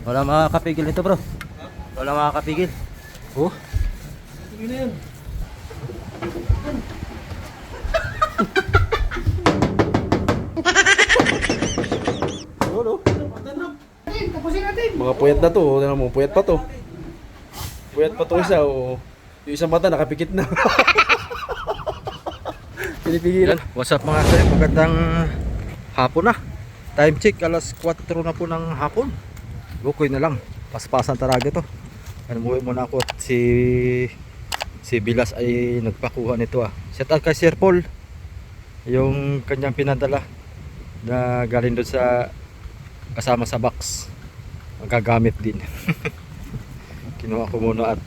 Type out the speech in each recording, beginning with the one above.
Wala makakapigil nito bro. Wala makakapigil. Oh. Sige na yun. Tapusin natin. Mga puyat na to, tingnan mo, puyat pa to. Puyat pa to isa, oh. Yung isang mata nakapikit na. Pinipigilan. What's up mga sir? Magandang hapon na. Time check, alas 4 na po ng hapon. Bukoy na lang. Paspasan talaga to. Umuwi muna ako at si Bilas ay nagpakuha nito ah. Shout out kay Sir Paul. Yung kanyang pinadala na galing doon sa kasama sa box. Magagamit din. Kinuha ko muna at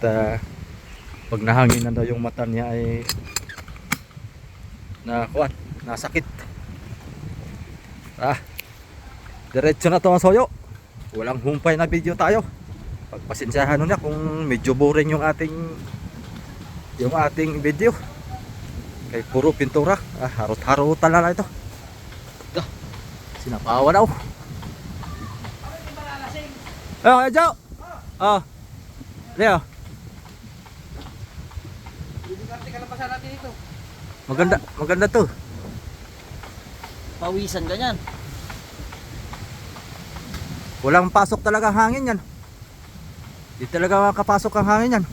pag nahangin na daw yung mata niya ay nasakit. Diretso na to mga soyo. Walang humpay na video tayo. Pagpasensyahan nyo na kung medyo boring yung ating video. Kay puro pintura. Harot-harotan na ito. Sinapawa daw. Hey, Joe. Leo. Maganda to. Pawisan ka niyan. Walang pasok talaga ang hangin yan. Di talaga makapasok ang hangin yan.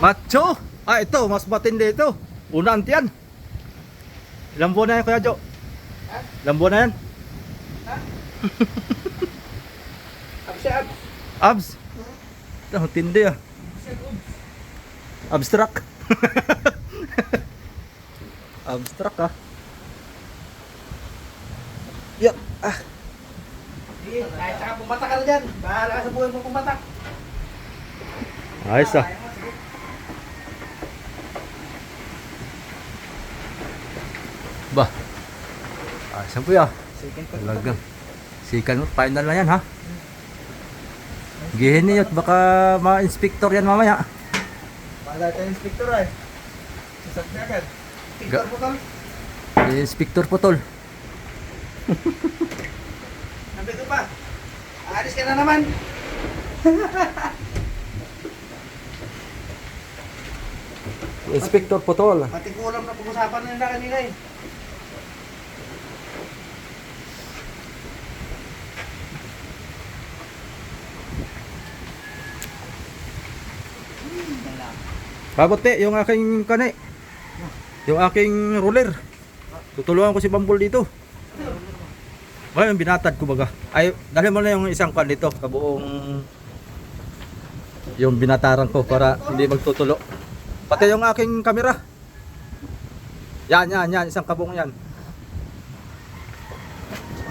Macho! Ito, mas matindi ito. Una antiyan. Ilang buwan na yan, Kuya Jo? Ilang buwan na yan? Abs? Ito, tindi ah. Abstract. Abstract ah. Yup. Kahit saka pumatak ka na dyan. Bahala ka sa buhay mo pumatak. Ayos ah. Bah. Ayos po ya. Talagang. Sikan mo, final na yan ha. Gihin niyo at baka ma-inspector yan mamaya. Bahala tayo inspektor ay. Sasakti agad. Inspektor po tol. Inspector Putol. Nandito pa. Aalis ka na naman. Inspector Putol. Pati kulam na pag-usapan nila kanina eh. Pabote yung aking kanay. Yung aking roller. Tutulungan ko si Bambol dito. Ngayon binatad ko baga. Ay, dali mo na yung isang kan dito, kabuong yung binataran ko para hindi magtutulo. Pati yung aking kamera. Yan, isang kabong yan.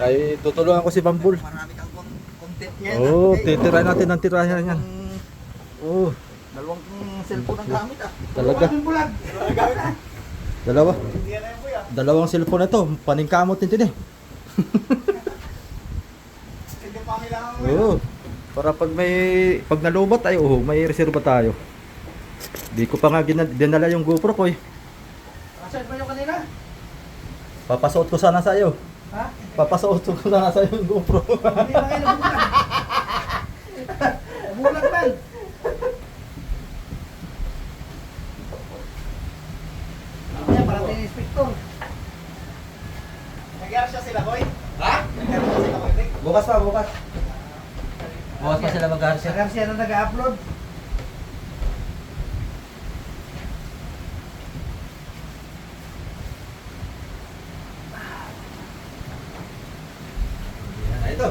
Ay, tutulungan ko si Bambol. Marami kang content niya. Oh, titirahin natin ang tirahan yan. Oh, Dalawang cellphone ang gamit ah. talaga. Bulag. Gamit ah. Dalawa. Hindi yan po yan. Dalawang cellphone ito, paningkamot din eh. Hindi pa kailangan mo. Oo. Para pag nalubat ay may reserba tayo. Di ko pa nga dinala yung GoPro ko eh. Nasaan ba yung kanina? Papasuot ko sana sa iyo. Ha? Papasuot ko sana sa iyo yung GoPro. Hindi na kayo nabulag. Nabulag man. Kaya parating yung inspektor. Nagyari siya sila, Koy? Ha? Nagyari siya sila, Koy? Bukas pa. Bukas pa sila mag-aarsa. Nagyari siya na nag-upload. Ito.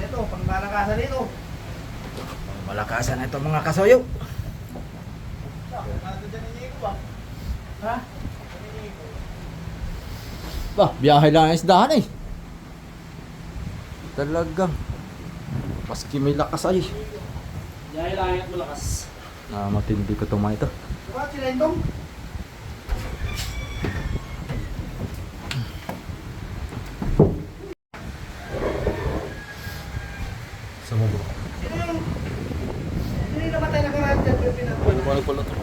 Ito, pang malakasan dito. Malakasan ito mga kasoyo. Ha? Biyahe lang ang isdahan eh. Talagang maski may lakas ay. Dahil lang at malakas. Matindi ko itong mga ito. Diba sila itong? lang pala to.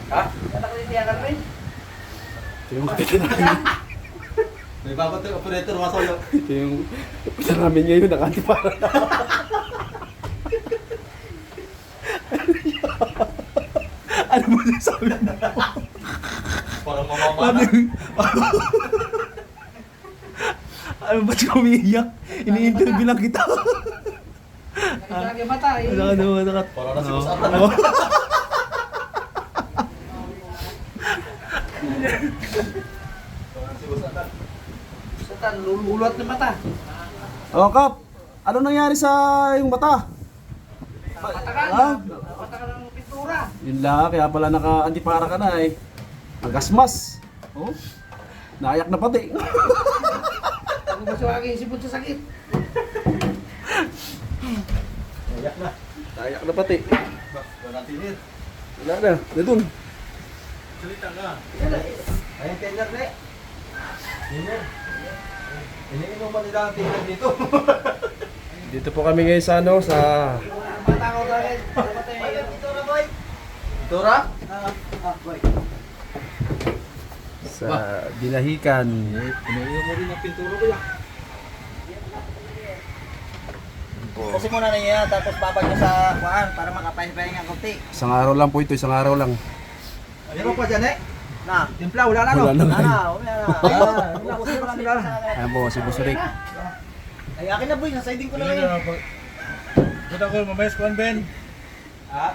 Ha? Ito yung kapitid namin. May bago tayo operator masolo. Ito yung kapitid namin ngayon, nakantipara na. Ano mo sasabi? Parang mamamana. Ano ba't ka umiiyak? Ini-interview lang kita. Lagi mata eh. Parang nasa usapan. Satan, lululot na mata. Oh, Kap, ano nangyari sa yung mata? Mata ka. Ah? Mata ka ng pintura. Yun lang, kaya pala naka-antipara ka na eh. Magasmas. Oh, naayak na pati. Ako ba sa aking sipot sa sakit? Ayak na. Naayak na pati. Wala tinir. Wala na, doon. Salita nga. Ayun tender na eh. Tiner. Iniinom pa nila ang tiner dito. Dito po kami ngayon sa ano, sa Mata ko talaga. Mata yung pintura boy. Tura? Boy. sa Binahikan. Iniinom mo rin ang pintura ko yan. Kasi muna na niya, tapos babag niya sa kuhaan para makapahinga ng konti. Isang araw lang po ito, isang araw lang. Meron pa dyan eh. Na. Timpla, wala na no? Wala na Na ngayon. na, wala na. Ayan po, si Busurik. Ay, akin na boy, nasiding ko na ngayon. Kita ko mamayas ko Ben. Ha?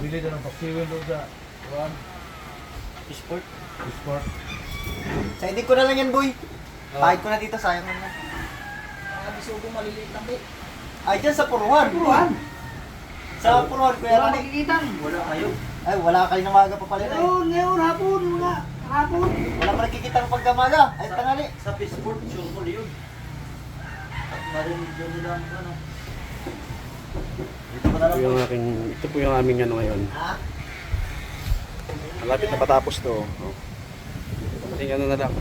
Bili na ng paksiwin doon sa Juan Sport. Sport. Siding ko na lang yan boy. Pahid ko na dito, sayang naman. Bisugong maliliit lang boy. Ay, dyan sa Puruhan. Puruhan? Sa Puruhan, kuya Wala Rani. makikita. Wala kayo. Ay, wala kayo na maga pa pala na eh. Ngayon, hapon, wala. Hapon. Wala pa nakikita ng pagkamaga. Ay, tangali. Sa Pittsburgh, sure mo yun. At marinig yun nila ang ano. Dito ko na lang boy. Ito po yung aming ano ngayon. Ha? Malapit na patapos to. Oh. Kating ano na lang.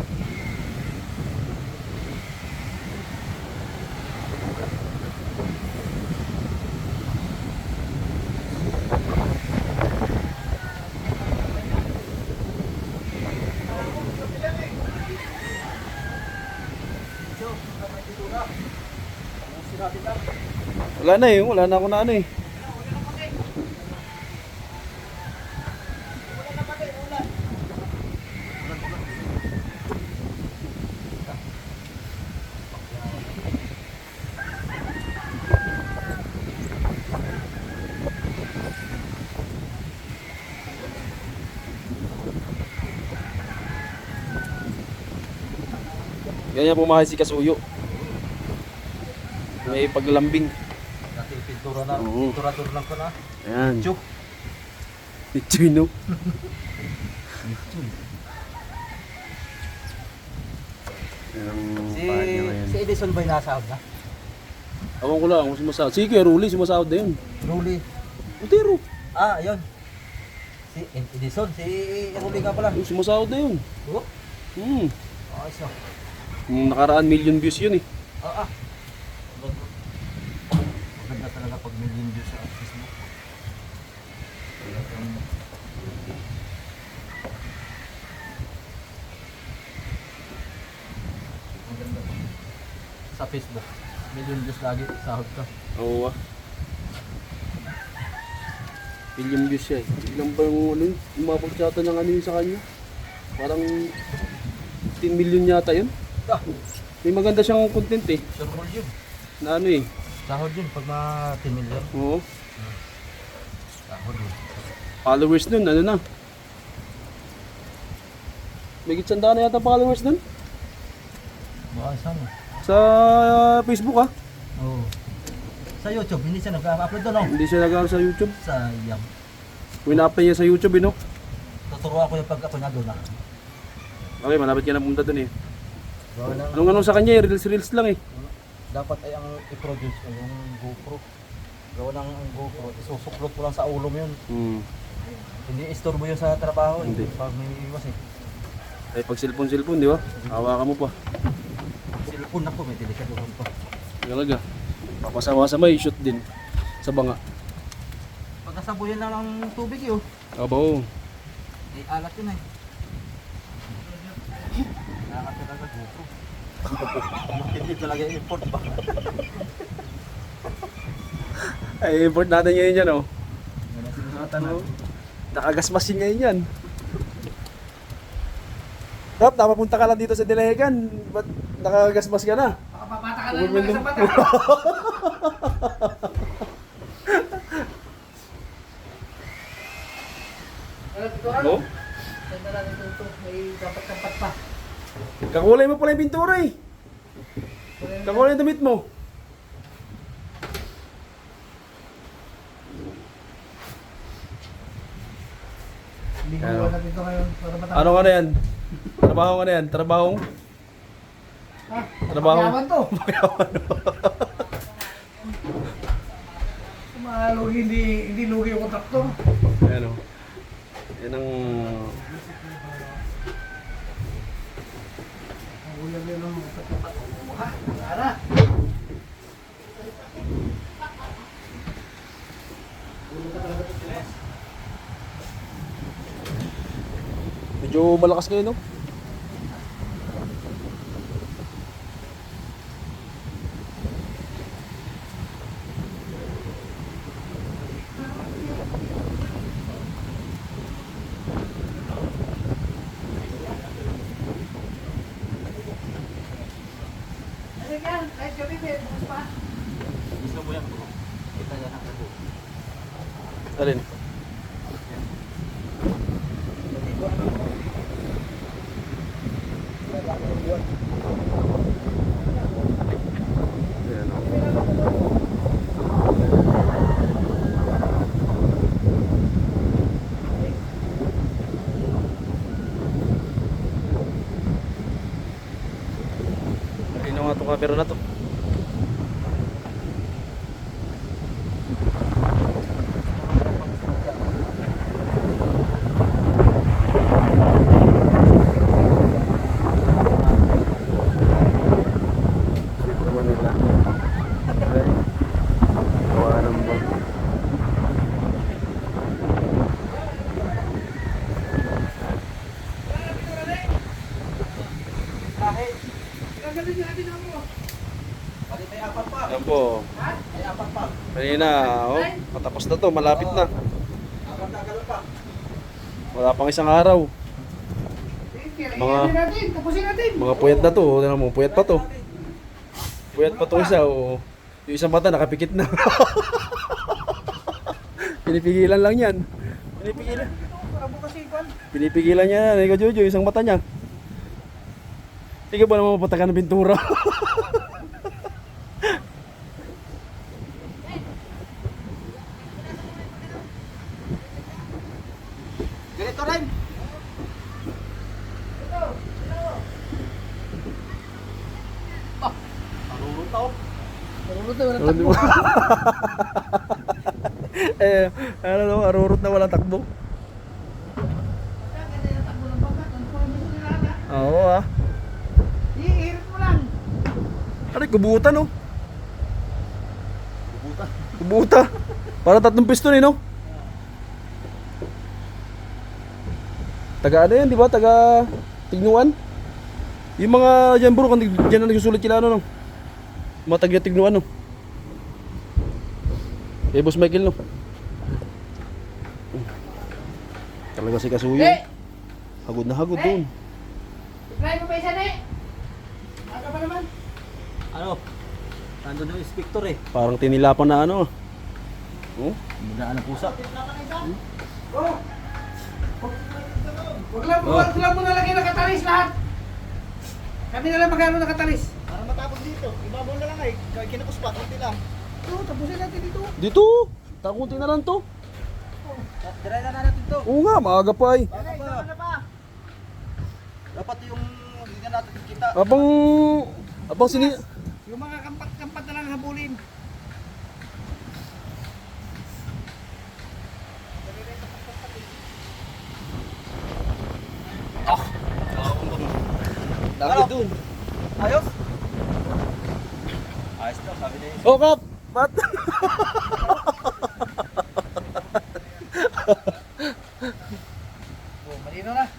Wala na eh, wala na ako na ano eh. Ganyan pumahay si Kasuyo. May paglambing. Dati pintura na. Oo. Pintura-tur lang ko na. Ayan. Chuk. Itchy no? Yan ang pahad niya ngayon. Si Edison ba'y nasahod na? Awang ko lang, sumasahod. Sige, Kuya Ruli, sumasahod na yun. Ruli. Utero. Ah, ayun. Si Edison. Si Ruli nga pala. Sumasahod na yun. Oo? Hmm. Ayos na. Yung nakaraan million views yun eh. Ah, ah. Maganda talaga pag million views sa Facebook. Maganda. Sa Facebook. Million views lagi. Sahod ka. Oo ah. Million views siya eh. Ilang ba yung ano yun? Umabot yata ng ano yun sa kanya? Parang 10 million yata yun. Ah, May maganda siyang content eh. sure mo yun. Na ano eh. Sahod yun pag mga 10 million. Oo. Sahod yun. Followers nun, ano na. May gitsanda na yata followers nun. Baka saan Sa Facebook ah. Oo. Sa YouTube, hindi siya nag-upload doon, no? Hindi siya nag sa YouTube. Sayang. Win-up niya sa YouTube eh no. Tuturuan ko yung pag ako na doon, ah. Okay, malapit ka na pumunta dun eh. Gawa ng, Anong sa kanya eh, reels lang eh. dapat ay ang i-produce ko yung GoPro. Gawa ng GoPro, isusuklot mo lang sa ulo mo yun. Hmm. Hindi istorbo yun sa trabaho, eh. Hindi. Pag may iwas eh. Ay pag cellphone di ba? Hawakan mo pa. Cellphone ako, may delikado pa. Talaga. Papasama-sama i-shoot din sa banga. Pag nasabuyan lang ng tubig yun, Abo. alat yun eh. Nakakatira ka GoPro. Hindi talaga import ba? Ay, import natin ngayon yan, oh. Nakagasmasin ngayon yan. Rob, napapunta ka lang dito sa Delegan. Ba't nakagasmas ka na? Makapapata ka na ng isang mata. No? Ganda lang ito. May dapat kampat pa. Kakulay mo pala yung pintura eh. Kakulay yung damit mo. Liguan natin ito ngayon para matapos. Ano ka na yan? Trabaho ka na yan? Trabahong? Ha? Trabaho? Pagyaman to. Lugi, hindi lugi yung kontraktor. Ayan o. Yan ang... Ang ulan yun ang ha? Ara. Medyo malakas kayo, no? Ano yan? Kahit gabi, may bukas pa. Gusto mo yan bro? Kita yan ang bro. Alin? Ayan o. Ayun nga itong camera na to. Manila. Ay, gawa ng bag. Pati may apat pa. Ayan po. May apat pa. Kanina, oh, matapos na to, malapit na. Apat na galon pa. Wala pang isang araw. Mga natin, tapusin natin. Mga puyat na to, oh. Tingnan mo, puyat pa to. Puyat pa to isa, oh. Yung isang mata nakapikit na. Pinipigilan lang yan. Pinipigilan. Pinipigilan niya yan, ikaw Jojo, isang mata niya. Sige ba naman mapatakan ng pintura? Ganito rin. Marunong tao. Marunod na, walang Ano, di takbo. ba? Ano no, arurot na walang takbo. Ganda yung takbo ng bangka. Ang puro mo nila na. Oo ah. Iirit mo lang. Ano, kubutan oh. Kubuta. Para 3 piston eh no? Taga ano yan, di ba? Taga Tignuan? Yung mga dyan bro, dyan na nagsusulit sila ano no? Mga taga Tignuan no? Eh, Boss Michael no? Talaga si Kasuyo. Hagod na hagod doon. Try mo pa isa na eh. Aga pa naman. Ano? Nandun yung inspector eh. Parang tinilapan na ano. Oh? Mudaan ng pusa. Oh. Wag lang mo nalagay na katalis lahat. Kami na lang magano na katalis. Para matapos dito, ibabaw na lang ay. Kinapos pa, konti lang. Ito, tapusin natin dito. Dito! Takunti na lang to. Try na natin to. Oo nga, maaga pa eh. Ay, sama na pa. Dapat yung hindi na natin kita. Abang sini... Yung mga kampat-kampat na lang habulin. Dami dun. Ayos? Ayos na, sabi niya. Oh, Kap! Ba't? Oh, malino na.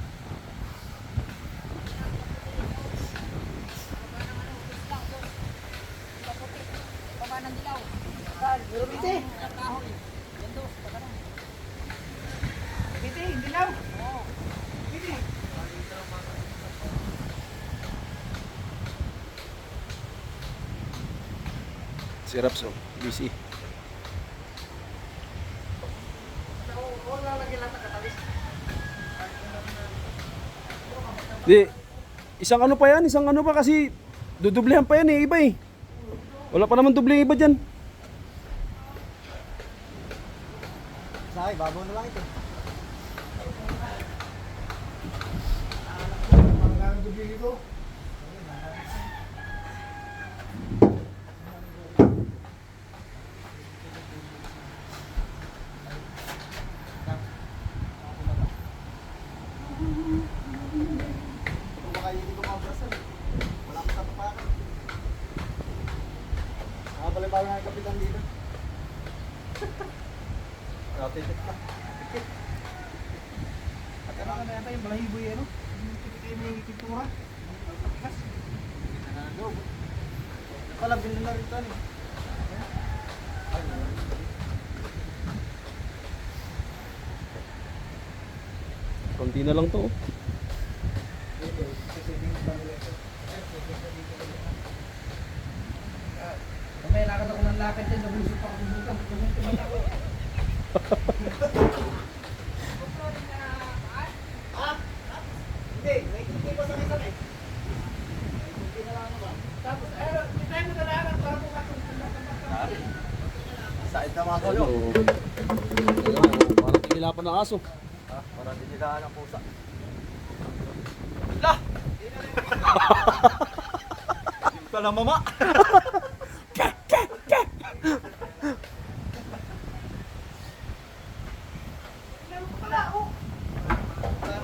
Si Raps, oh. Busy. Di, isang ano pa yan, isang ano pa kasi dudublehan pa yan iba eh. Wala pa naman duble iba dyan. Say, babaw na lang ito. Baka hindi ko mabrasan. Wala akong tatapakan. Nakabalik-balik na yung kapitan dito. Titik na. Tikit. At ano na yata yung balahibo yan, no? Yung titik yung pintura. Patikas. Pala, bilhin na rin ito, ano? Konti na lang to. Oh. May lakad ako ng lakad yan, nabusok ako ng butang. Hindi pa sa kita eh. Hindi na lang ba? Tapos, hindi tayo nagalaran para po Sait na mga koyo. Parang tinilapan ng aso. Para din nila ng pusa. Pala mama.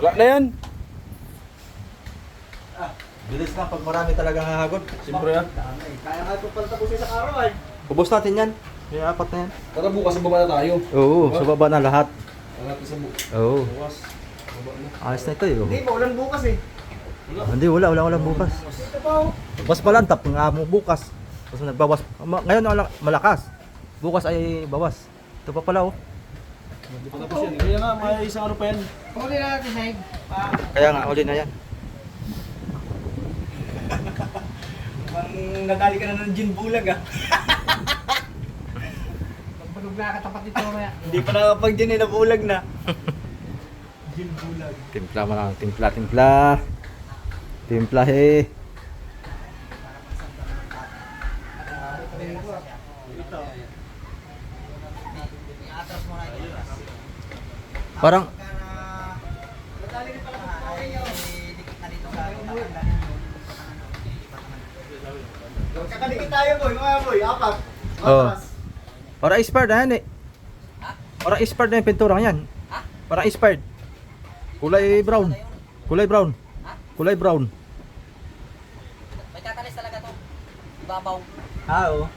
Wala na yan. Bilis lang pag marami talagang hahagod. Siyempre ah. Kaya nga ito pala tapusin sa araw ay. Ubos natin yan. Yung apat na yan. Tara bukas sa baba na tayo. Oo, sa baba na lahat. Lahat sa Oo. bukas. Baba na. Ayos na ito eh. Hindi, maulan bukas eh. Hindi, wala bukas. Ito pa oh. Mas malantap nga mo bukas. Tapos nagbawas. Ngayon malakas. Bukas ay bawas. Ito pa pala oh. Hindi pa tapos yan. Kaya nga may isang ano pa yan. Huli na natin, Saig. Kaya nga, uli na yan. Pang nadali ka na ng gin bulag ah. Pagbanog na katapat dito mamaya. Hindi pa nakapag gin eh, nabulag na. Gin bulag. Timpla mo lang. Timpla. Timpla he. Parang Nadali rin pala ng tawin yun. Dikit na dito sa kakadikit tayo boy, mga boy, apat. Oo. Atas. Para expired na yan eh. Para expired na yung pinturang yan. Para expired. Kulay brown. Kulay brown. Kulay brown. May katalis talaga to. Ibabaw. Oo.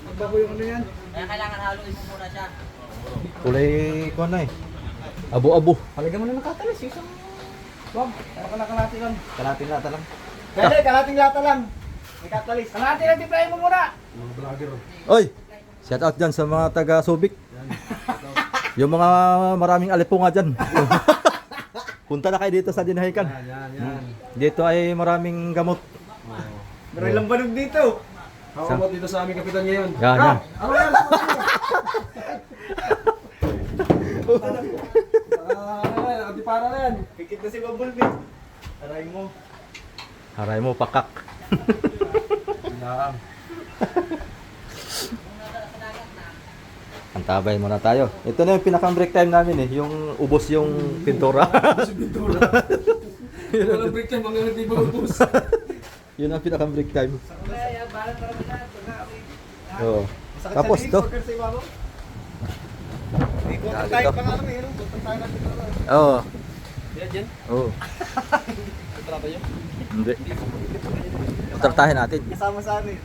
Magbago yung ano yan. Kaya kailangan haluin mo muna siya. Kulay kuha na eh. Abo-abo. Halagyan mo na ng katalis, isang... Wag, kalati lang. Kalating lata lang. Pwede, kalating lata lang. May katalis. Kalati lang, tiplayin mo muna. Mga vlogger. Oy! Shout out dyan sa mga taga Subic. Yung mga maraming alipunga dyan. Punta na kayo dito sa Dinahican. Yan. Dito ay maraming gamot. Meron ilang banog dito. Hakamot dito sa aming kapitan ngayon. Yan. Ano yan? Ano yan? Antipara na yan. Pikit na si Bumblebee. Aray mo. Haray mo, pakak. Yan. Antabay muna tayo. Ito na yung pinaka-break time namin eh. Yung ubos yung pintura. Walang break time, mga hindi ba ubus? Yun ang pinaka-break time. Kaya, balat para na. Oo. Tapos to. Ikot tayo pa nga kami. Ikot tayo natin. Oo. Yan dyan. Oo. Kontrata yun. Hindi. Kontratahin natin. Kasama sa amin.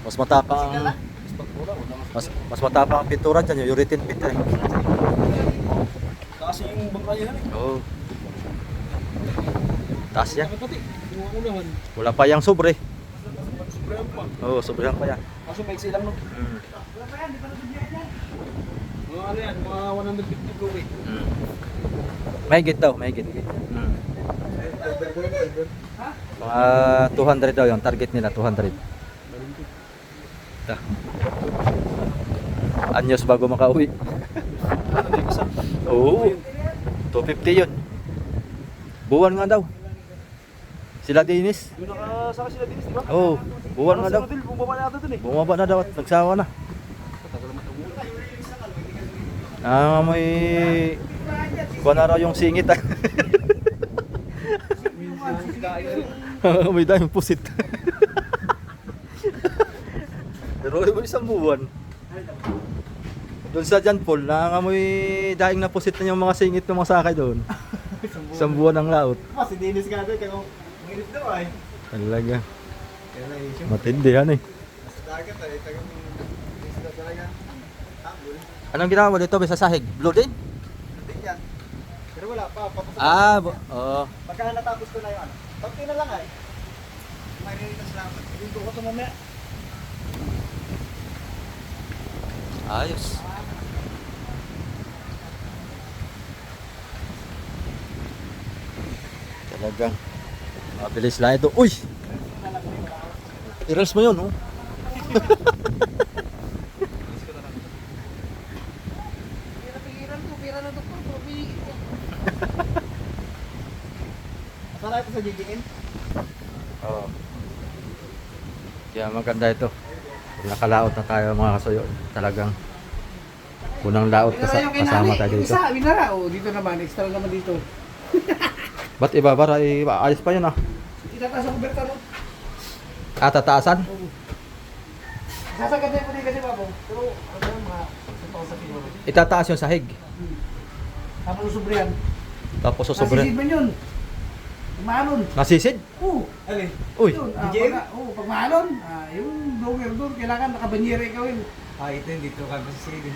Mas matapang mas matapang ang pintura dyan, yung urethane paint eh. Kasi yung bangkayan eh. Oo. Taas yan. Pati, yung unahan. Wala pa yung sobre. Sobrang pa. Oo, sobrehan pa yan. Kaso maiksi lang no. Mm. Mga ano yan, mga 150 go eh. Mm. Mahigit daw, mahigit. Mm. Mga 200 daw yung target nila, 200. Ta. Anyos bago makauwi. Ano yung isa? Oo. 250 yun. Buwan nga daw. Sila Dennis. Yung nakasaka sila din, di ba? Oo, buwan nga daw. Sa hotel, bumaba na ata dun eh. Bumaba na daw at nagsawa na. Tagal naman ang ulan. May kuha na raw yung singit ah. May daming pusit. Pero isang buwan. Doon sa Jan Paul, nangangamoy daing na pusit na yung mga singit ng mga sakay doon. Isang buwan ang laot. Ah, si Dennis nga doon, kaya mainit daw ay. Talaga. Kaya na issue. Matindi yan eh. Sa dagat ay, tagang isda talaga. Tambol. Anong ginawa mo dito? May sa sahig? Blue din? Hindi yan. Pero wala pa, papasok. Oo. Pagka natapos ko na yung ano. Pagka na lang ay. May nilitas lang. Dito ko ito mamaya. Ayos. Talagang mabilis lang ito. Uy! I-reels mo yun, oh. Masarap ito sa GGN. Oo. Kaya maganda ito. Pag nakalaot na tayo mga kasuyo, talagang unang laot kasama tayo dito. Isa, winara. O, dito naman. Extra naman dito. Ba't ibabara? Ayos pa yun ah. Itataas ang kuberta mo. Tataasan? Sasagad na yung puti kasi babo. Pero, ano yan, mga sa sa siguro. Itataas yung sahig. Tapos sobre yan. Tapos susobre. Nasisid man yun. Pag maalon. Nasisid? Oo. Alin? Uy! Yun, DJ? pag maalon, yung blower doon, kailangan nakabanyere ikaw yun. Ah, ito hindi ito ka masisigin.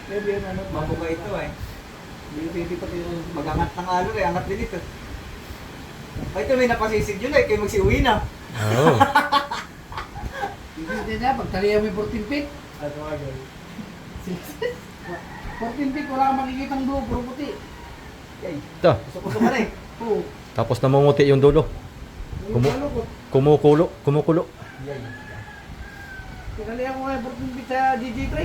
Maybe yun, ano. Mabuka ito ay. Hindi pati yung Mag-angat ng alo eh, angat din ito. Ay, ito may napasisig yun eh, kayo magsiuwi na. Oo. Hindi niya, pag talihan mo yung 14 feet, At wagay. 14 feet, wala kang makikitang dulo, puro puti. Yay, Ito. kusok-kusok ka na eh. Oo. Tapos namumuti yung dulo. Yung Kumu- malukot. Kumukulo. Yay. Tinalihan ko nga yung 14 feet sa GG3.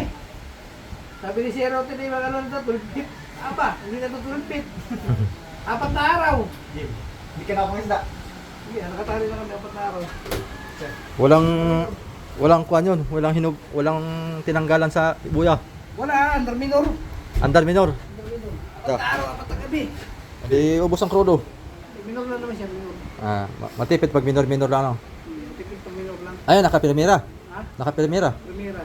Sabi ni Sir Rote na yung mga ano na 12 feet. Aba, hindi na ito 12 feet. 4 na araw. Yay. Hindi ka na akong isda. Sige, nakatali na kami 4 na araw. Walang kuan yun. Walang tinanggalan sa buya. Wala, under minor. Andar minor. Under minor. Ito. 4 na araw, 4 na gabi. Di ubos ang krudo. Minor lang naman siya, minor. Matipid pag minor lang. No? Tipid pag minor lang. Ayun, nakapiramira. Ha? Nakapiramira. Primera.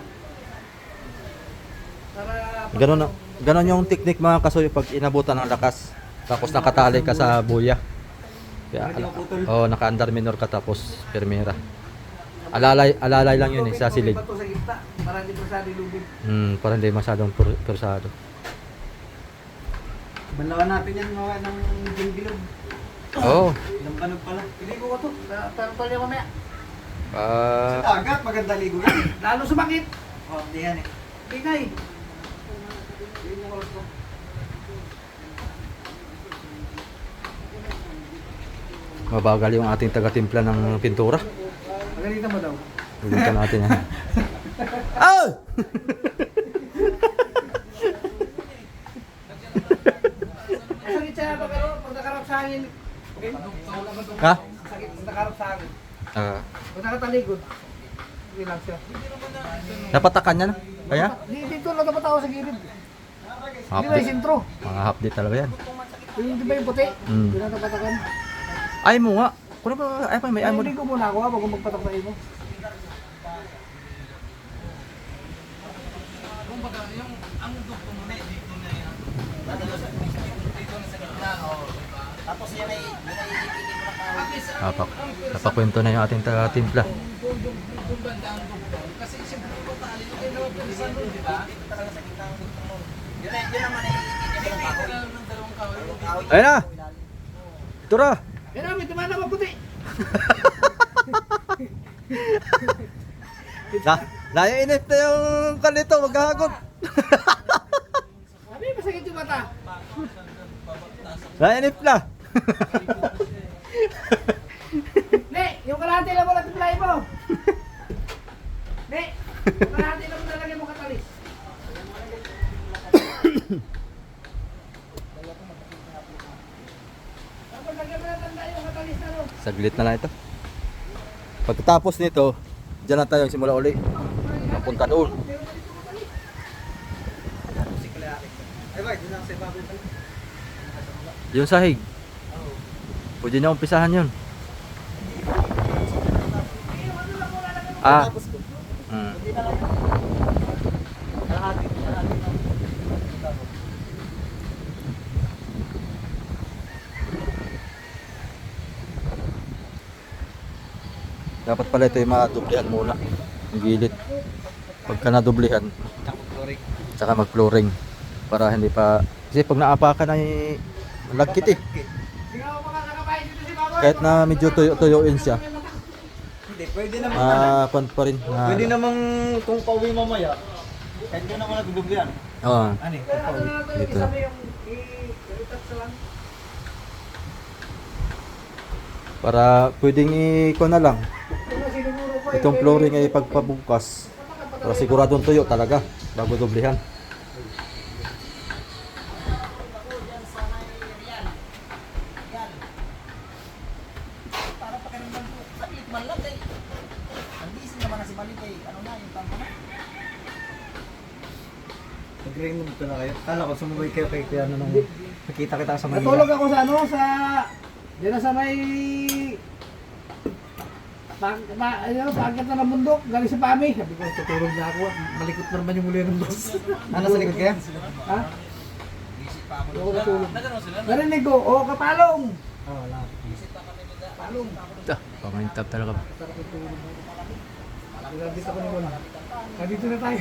Para Ganon yung technique mga kasuyo pag inabutan ng lakas. Tapos nakatali ka sa buya. Kaya, Hindi maputol. naka-andar minor ka tapos pirmira. Alalay lang yun eh, sa silid. Bato sa gitna, para hindi pasado yung lubid. Para hindi masyadong persado. Banlawan natin yan mga ng bilog. Oo. Ilang panog pala. Piligo ko to, tarantol niya mamaya. Sa dagat, maganda ligo yan. Lalo sumakit. Oh, hindi yan eh. Tingay. Mabagal yung ating taga-timpla ng pintura. Magalitan mo daw. Ulitan natin yan. Oh! Masakit siya pag ano, pag nakarap sa hangin. Okay? Ha? Sakit pag nakarap sa hangin. Pag nakataligod. Hindi lang siya. Napatakan yan? Kaya? Dito lang dapat ako sa gilid. Half Hindi na yung day. sintro. Mga half day talaga yan. Yung di ba yung puti? Mm. Hindi na tapatakan. Ay mo nga. Kuno ba? Ay pa, may ay mo. Hindi ko muna ako ha, bago magpatak sa imo. Tapos yan ay ipigil mo na ka. Napakwento na yung ating taga-timpla. Kasi siyempre ko tali nung ay naman pero sa doon, di ba? Dito talaga sa gitna ng dugtong mo. Yun naman eh. Hindi na ng dalawang kahoy. Ayun na! Ito na! Yan na, may tumana maputi. Naiinip na yung kanito, maghahagot. Sabi, masakit yung mata. Naiinip na. Ne, yung kalahati lang mo lang supply mo. Ne, yung kalahati lang mo nalagay mo katalis. Tapos lagyan mo na tanda yung katalis na ron. Saglit na lang ito. Pagkatapos nito, dyan na tayo simula uli. Papunta doon. Ay, ba, doon lang sa ibabaw pala. Yung sahig. Pwede na umpisahan yun. Ah. Tapos ko. Mm. Hindi na lang. Kalahati. Dapat pala ito yung madublehan muna. Yung gilid. Pagka nadublihan, tsaka mag-flooring. Para hindi pa... Kasi pag naapakan ay lagkit eh. Hindi ka mo makakabay dito si Baboy. Kahit na medyo tuyuin siya. Hindi, pwede naman. Pan pa rin. Pwede namang kung pauwi mamaya. Kahit ka naman nagdublihan. Oo. Ano eh, Kaya ano na ito, Dito. isabi yung i-retat sa lang. Para pwedeng iko na lang. Kung siniguro ko, Itong flooring ay pagpabukas. Para siguradong tuyo talaga bago dublihan. Para pakiramdam ko, saglit man lang eh. Ang gising naman na si Malik eh. Ano na, yung tama na. Nag-ring mo na kayo. Kala ko sumabay kayo kay Kuya nung nakita kita sa natulog ako sa ano, sa... Diyan na sa may... Pagkat na ng bundok, galing sa Pami. Sabi ko, tutulog na ako. Malikot na naman yung muli ng bus. Ano sa likod kaya? Ha? Ako natulog. Narinig ko, oh, kapalong! Oo, wala. Palong. Pamintab talaga. Dito ko ni Mon. Dito na tayo.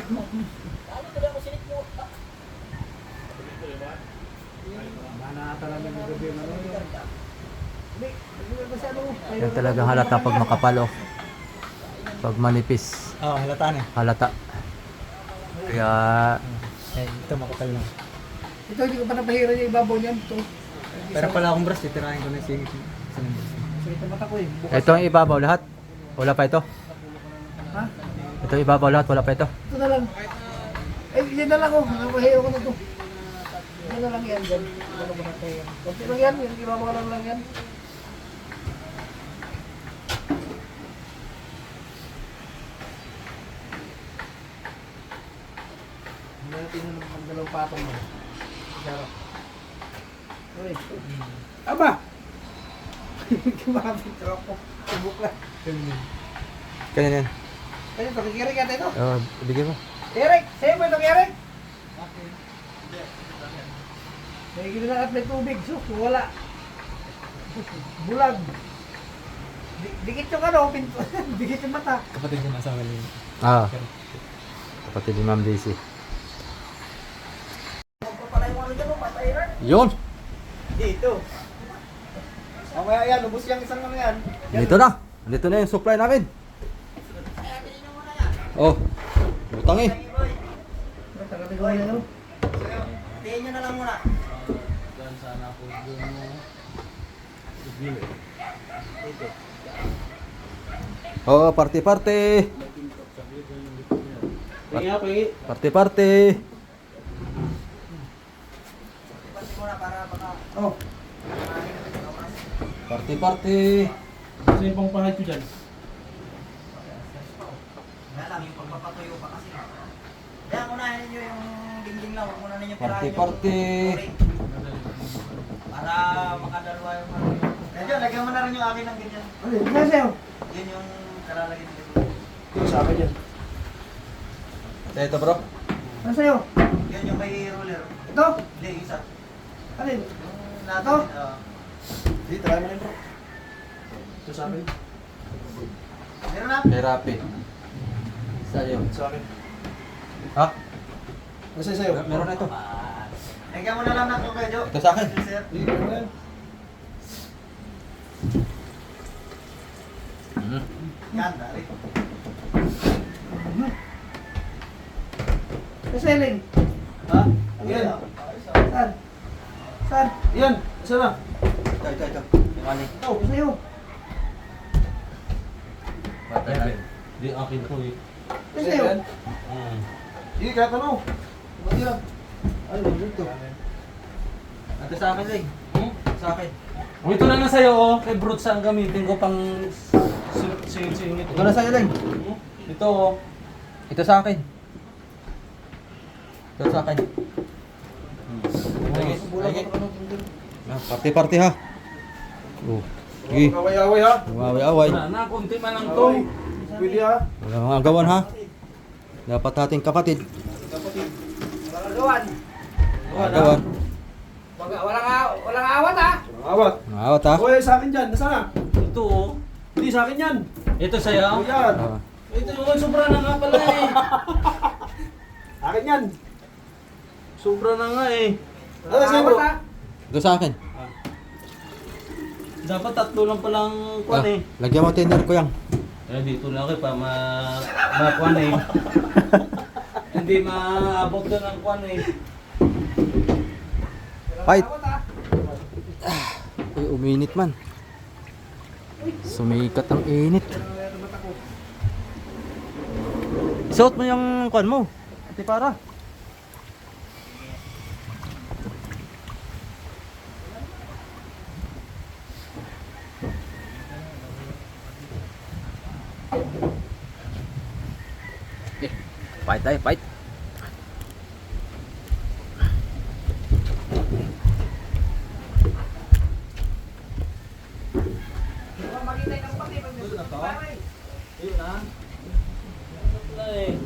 Mana ata namin yung gabi yung ano yun. Hindi, kasi ano. Yan talagang halata pag makapal oh. Pag manipis, Oo, halata na. halata. Kaya Eh, ito makapal na. Ito, hindi ko pa napahira yung ibabaw niyan. Ito. Pero pala akong brush, titirahin ko na yung singit. Sakit ang mata ko eh. Bukas. ito ang ibabaw lahat. Wala pa ito. Ha? Ito ang ibabaw lahat, wala pa ito. Ito na lang. Eh, yan na lang oh. Napahira ko na ito. Yan na lang yan. Yan. Ano ko na tayo yan. Kunti lang yan. Yung ibabaw lang yan. Hindi natin ng dalawang patong mo. Sarap. Uy. Aba! Kumapit ako. Subok lang. Kanya yan. Kaya ito, kikirig yata ito. Bigyan mo. Eric! Sa'yo ba ito, Eric? May gila at may tubig. So, wala. Bulag. Dikit yung ano, pinto. Dikit yung mata. Kapatid ko nasa amin. Ah. Kapatid ni Ma'am Daisy. Pala yung ano dyan, patay rin. Yun! Dito. Mamaya yan, ubus yung isang ano yan. Dito na! Dito na yung supply namin. Oh. Butang eh. Tagal ko yan, ano? Tingin nyo na lang muna. Oh, party-party. Party-party. Pati muna para baka... Oh. Party-party. Kasi yung pang pahay ko dyan. Kaya lang, yung pagpapatuyo pa kasi. Kaya unahin ninyo yung dingding lang. Huwag muna ninyo Party-party. Para makadalwa yung ano. Medyo, lagyan mo na rin yung akin ng ganyan. Ano yun? Ano sa'yo? Yun yung kalalagyan dito. Sa akin yan. Ito bro. Ano sa'yo? Yun yung may roller. Ito? Hindi, isa. Ano yun? Yung natin, Ito? Dito, try mo rin bro. Ito sa amin. Meron na? Kay Rapi. Sa'yo. Sa akin. Ha? Nasa sa'yo? Meron na ito. Lagyan mo na lang ng kayo. Ito sa akin. Sir. Hindi, meron na yan. Yan, dali. Kaseling. Ha? Yan. Yan. Saan? Saan? Yan. Saan na? Ito. Yung ani. Ito, sa'yo. Di akin to eh. Sa'yo. Hindi, kaya tanong. Mahirap. Ano dito? Ito sa akin, Ling. Sa akin. Oh, ito na sa'yo oh. Kay Brutes ang gamitin ko pang singit. Ito na sa'yo, Ling. Ito oh. Ito sa akin. Ito sa akin. Party-party ha. Oh. Sige. Away-away ha. Away-away. Wala na, konti man lang to. Pwede ha. Wala mga agawan ha. Dapat nating kapatid. Gawan. Agawan. Walang awat ha. Awat. Awat ha. Oy, sa akin dyan. Nasaan na? Ito oh. Hindi, sa akin yan. Ito sa'yo. Oh, yan. Ah. Ito oh, sobra na nga pala eh. Akin yan. Sobra na nga eh. Ano sa'yo bro? Ito sa akin. Dapat tatlo lang palang kwan eh. Lagyan mo tiner ko yan. Eh, dito lang kayo pa ma-kwan eh. Hindi maabot doon ang kwan eh. Fight. Uy, uminit man. Sumikat ang init. Isuot mo yung kwan mo. Ate para. Okay. Fight tayo, fight. Makita yung pati pag nasa. Yun na. Wala eh.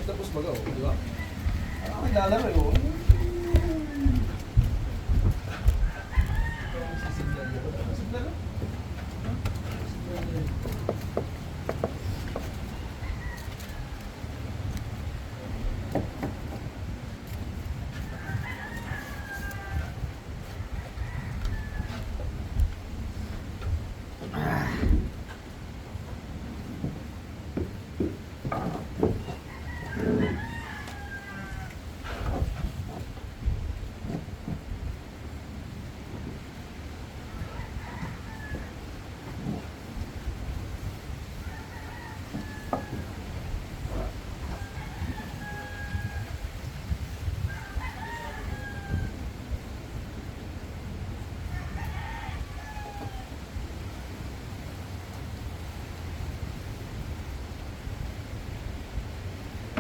Tapos baga, oh, di ba? Ako naglalaro eh, oh.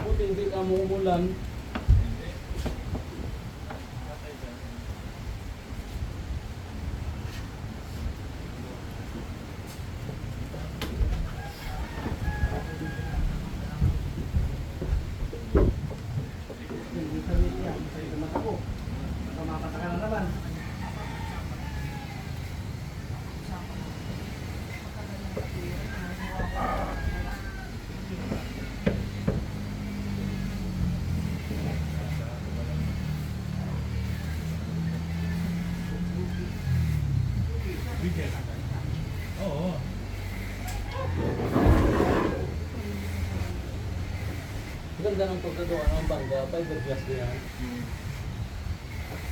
Buti hindi ka mumulan. Pamapataka na naman. Ganda ng pagkagawa ng bangga, fiberglass din yan.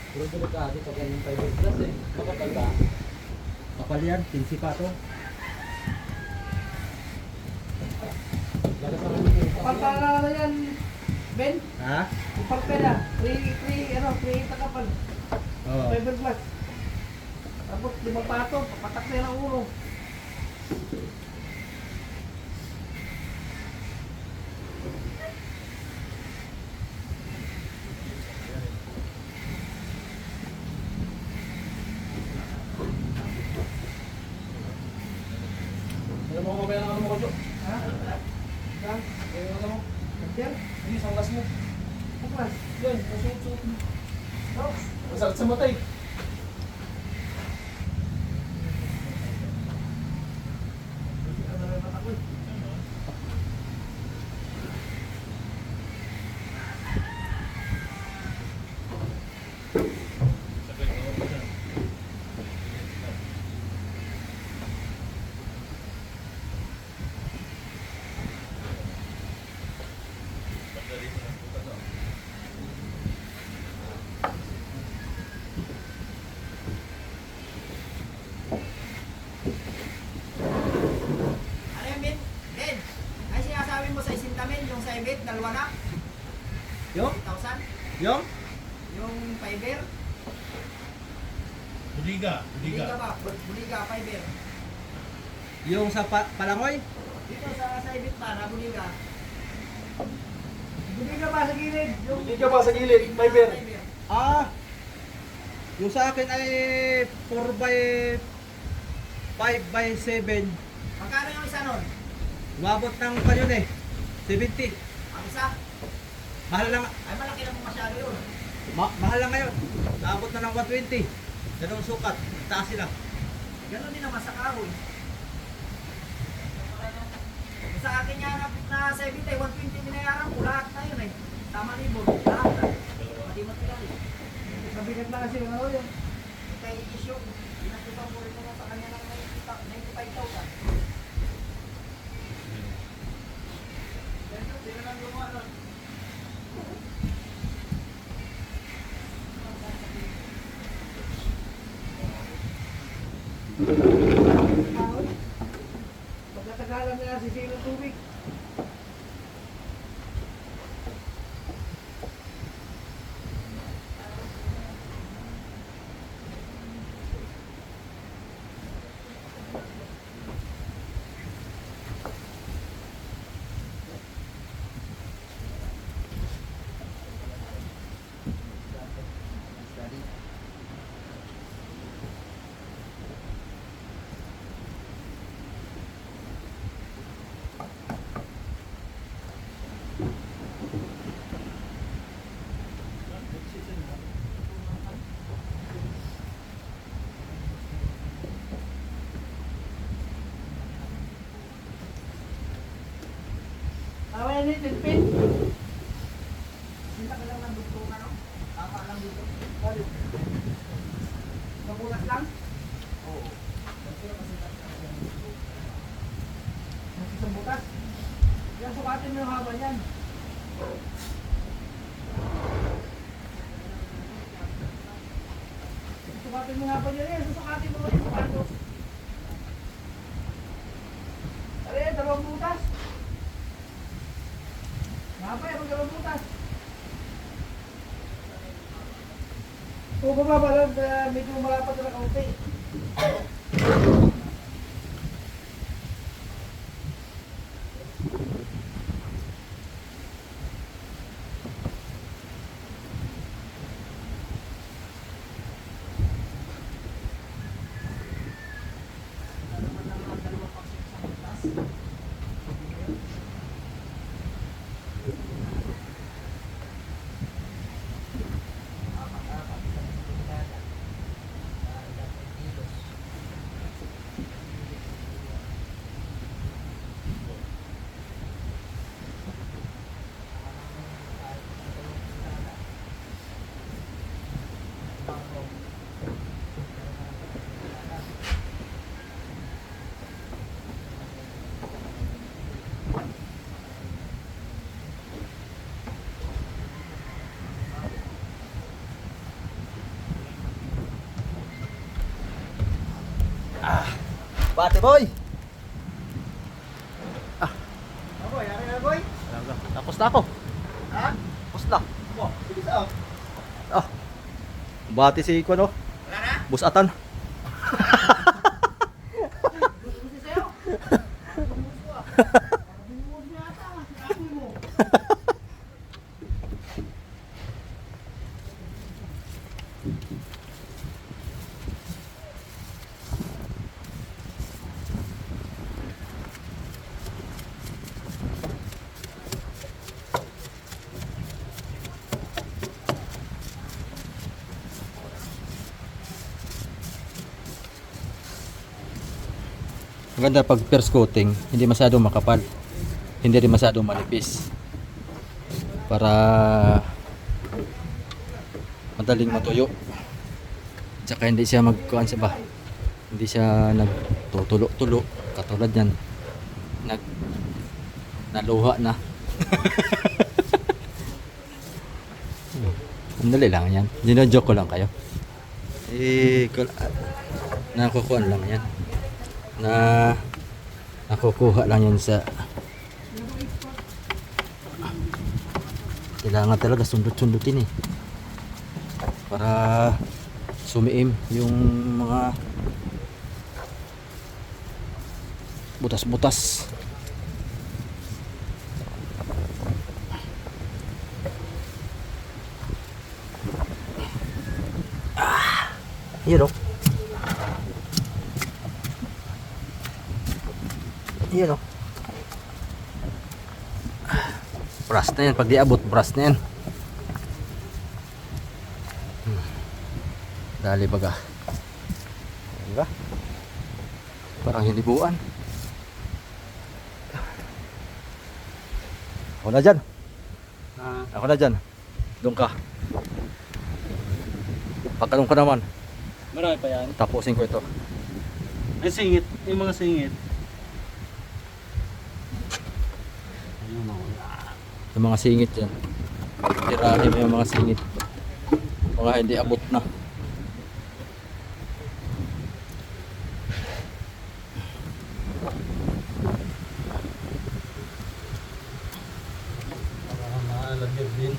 Pero delikado pag ganyan fiberglass eh. Makapal ba? Kapal yan, pinsipa to. Pagkala na yan, Ben. Ha? Pagkala. 3 takapal. Oo. Fiberglass. Tapos 5 pato, papatak na yan ang ulo. Ano mo mamaya ng ano mo ko, Jo? Ha? Saan? Ano mo? Hindi, sanglas mo. Bukas. Yan, masuot-suot mo. Oh, Masakit sa matay. Ano yung Ben? Ben, ay sinasabi mo sa isintamin, yung sa ibit, dalawa na? Yung? 1,000? Yung? Yung fiber? Buliga. Buliga ba? Buliga, fiber. Yung sa palangoy? Dito sa ibit ba, na buliga? Hindi ka ba sa gilid? Yung Hindi ka pa sa gilid, fiber. Ah! Yung sa akin ay 4 by 5 by 7. Magkano yung isa nun? Umabot ng pa yun eh. 70. Ang isa? Mahal lang. Ay malaki na po masyado yun. Mahal lang ngayon. Naabot na ng 120. Ganun sukat. Taas sila. Ganon din naman sa kahoy. Yung sa akin yan na 70, 120 binayaran ko. Lahat na yun eh. Tama libon. Lahat na. Pati material. Sabigat na kasi ano yun. Kay issue, pinastupan ko rin naman sa kanya ng 95,000. Sino nang gumawa nun? Kahoy. Pagkatagalan nila si Sino Tubig. Tawa yan eh, tinpin. Sila ka lang ng dugtungan, no? Tama lang dito. Mabulas lang. Mas isang butas. Yan, sukatin mo yung haba niyan. Sukatin mo yung haba niyan eh. Susukatin mo yung sukato. Ari, dalawang butas. Mahaba yan, dalawang butas. Kung bumaba lang, medyo malapad na kaunti. Bate boy! Boy, ano na boy? Tapos na ako. Ha? Tapos na. Oh, sige saan? Ah. Bati si Iko no? Wala na? Busatan. Gusto sa'yo? Binuhos ko ah. Binuhos niya ata. Sinabi mo. Maganda pag first coating, hindi masyadong makapal. Hindi rin masyadong manipis. Para madaling matuyo. Tsaka hindi siya magkuhan siya ba? Hindi siya nagtutulo-tulo katulad yan. Naluha na. Andali lang yan. Gino-joke ko lang kayo. Nakukuha lang yan. Nakukuha lang yan sa kailangan talaga sundot-sundutin para sumiim yung mga butas-butas. Yun o. Yun o. Brush na yan. Pag di abot, brush na yan. Dali baga. Diba? Parang hindi buuan. Ako na dyan. Ako na dyan. Doon ka. Pagkalong ka naman. Marami pa yan. Tapusin ko ito. Ay, singit. Yung mga singit. Yung mga singit yan. Tirahin mo yung mga singit. Mga hindi abot na. Malagyan din.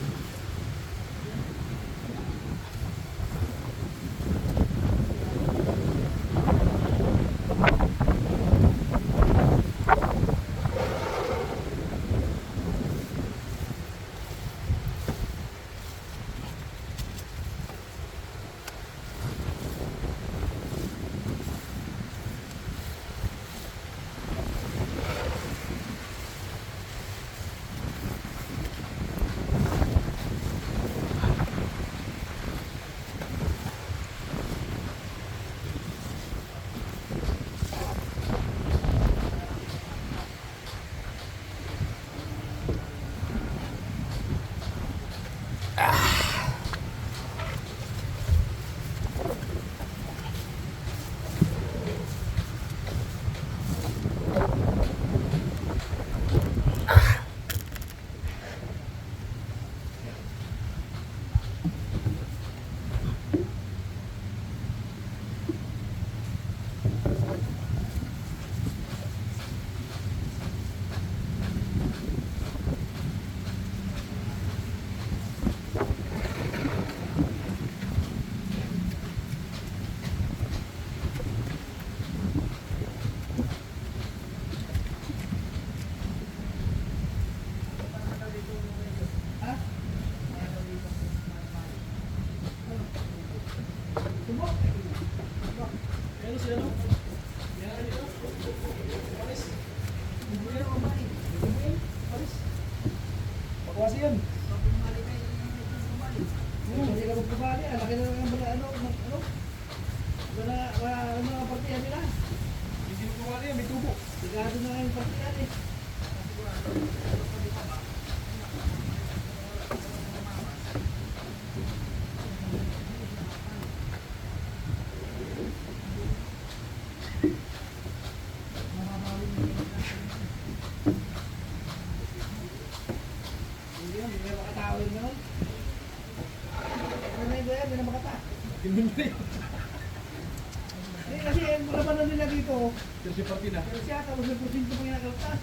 Pagwasi yun. Hindi ka magpapali. Laki na lang ang mga ano. Ano ang partiyan nila? Hindi magpapali yan. May tubo. Sigado na nga yung partiyan eh. Kasi ang labanan nila dito, Chelsea party na. Chelsea ata, mas may porsinto pang inakaltas.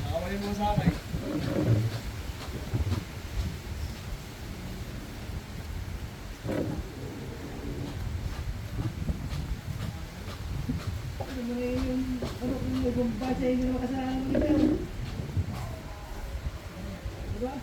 Nakawalin mo sa akin. Ano mo na yung, kung nagumpa siya, hindi naman kasalanan mo nito. Diba?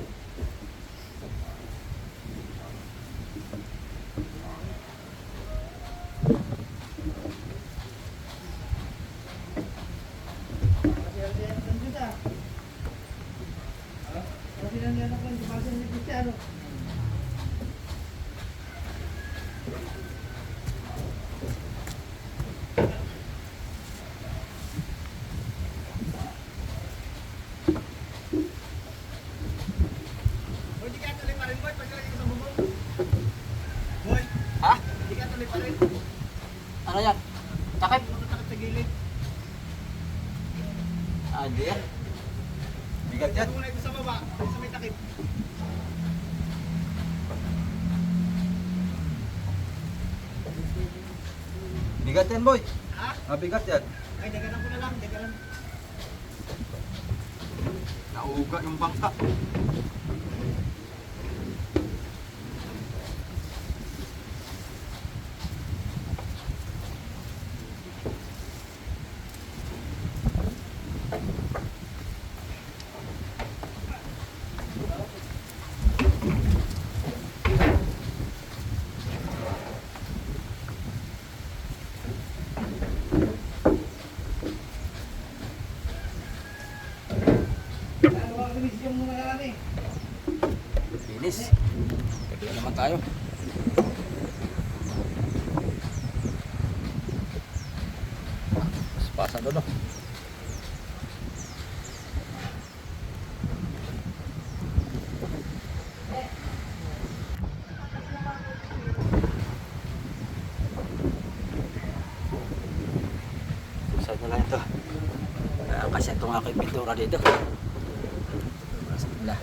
Ano? Ano yan? Takip? Takip sa gilid. Ah, hindi yan. Bigat yan. Muna ito sa baba, sa may takip. Bigat yan, boy. Ha? Ah, bigat yan. Ay, daganan ko na lang, daganan. Nauga yung bangka. Ano ba ang bilis yung mga natin? Bilis. Kaya naman tayo. Mas pasa doon, no? Saan na lang ito? Kasi itong aking pintura dito. Wala.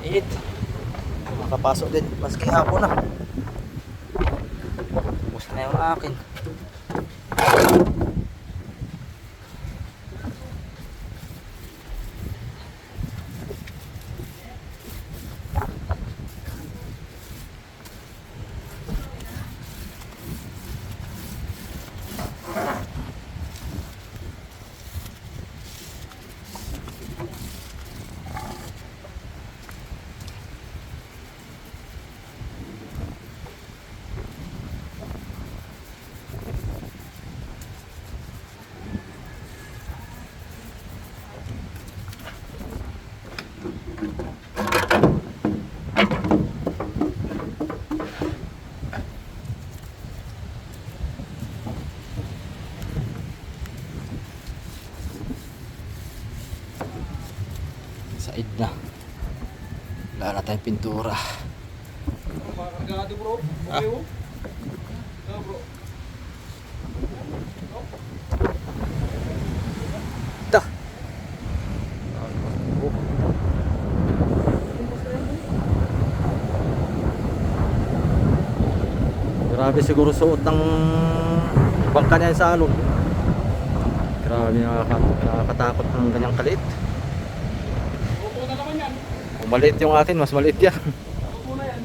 Init. Makapasok din. Maski hapon na. Tapos na yung akin. Said na. Wala na tayong pintura. Kargado bro. Ah. Okay, oh. Bro. Da. Grabe siguro suot ng bangka niya sa alon. Grabe nakakatakot ng ganyang kaliit. Opo na naman yan. Kung maliit yung atin, mas maliit yan. Opo na yan.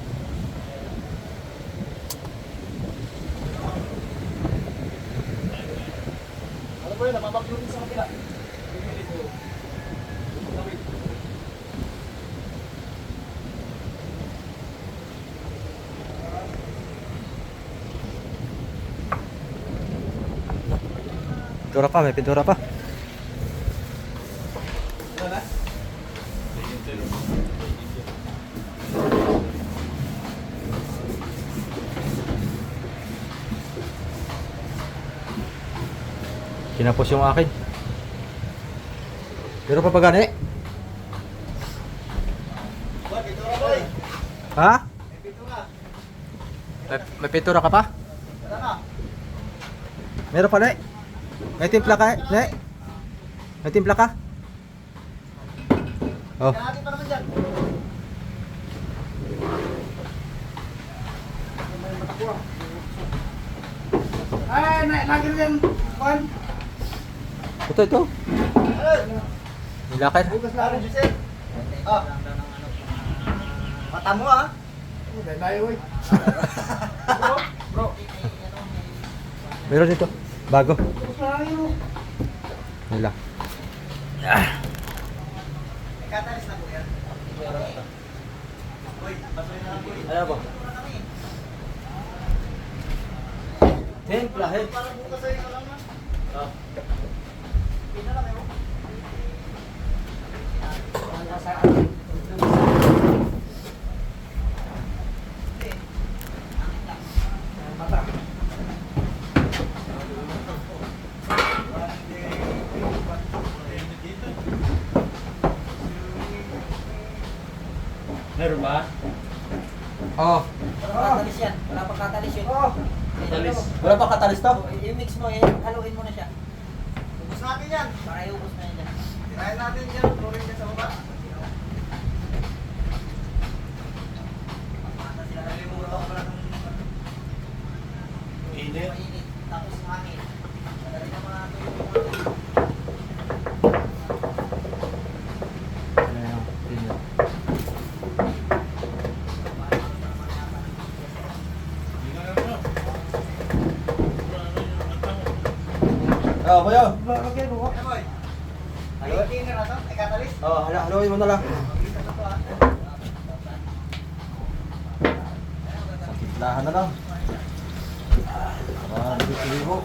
Alam mo yun, namabagyo rin sa kapila. Pintura pa, may pintura pa. Kinapos yung akin. Pero pa ba gani? Boy, pintura boy. Ha? May pintura. May pintura ka pa? Tara na. Meron pa, ne? May timpla ka, ne? May timpla ka? Oh. Kaya natin pa naman dyan. Ay, nagil yan. Kuan. Ito. Nilakad. Bukas na Ano, rin. Giselle? Ah. Mata mo ah. Dahil tayo, oy. Meron dito. Bago. Bukas na rin, oh. Nila. Katalis na po yan. Boy, pasukin na lang boy. Ano ba? Timpla, he. Parang bukas sa'yo ka lang na. Pina lang eh. Meron ba? Oh. Katalis yan. Wala pang katalis yun. Oh. Katalis. Wala pa katalis to? I-mix mo, haluin mo na siya. Ubus natin yan. Para iubos na yan dyan. Tirahin natin yan. Tuloy dyan sa baba. Nalimutan ko pala ng Init. mainit. Tapos hangin. Madali na mga Oh, boyo. Lagyan mo. Ano boy? Haluin ka na to? Ay katalis? Oh, haluin mo na lang. Dito na to ah. Lahan na lang. Ah, dito ho.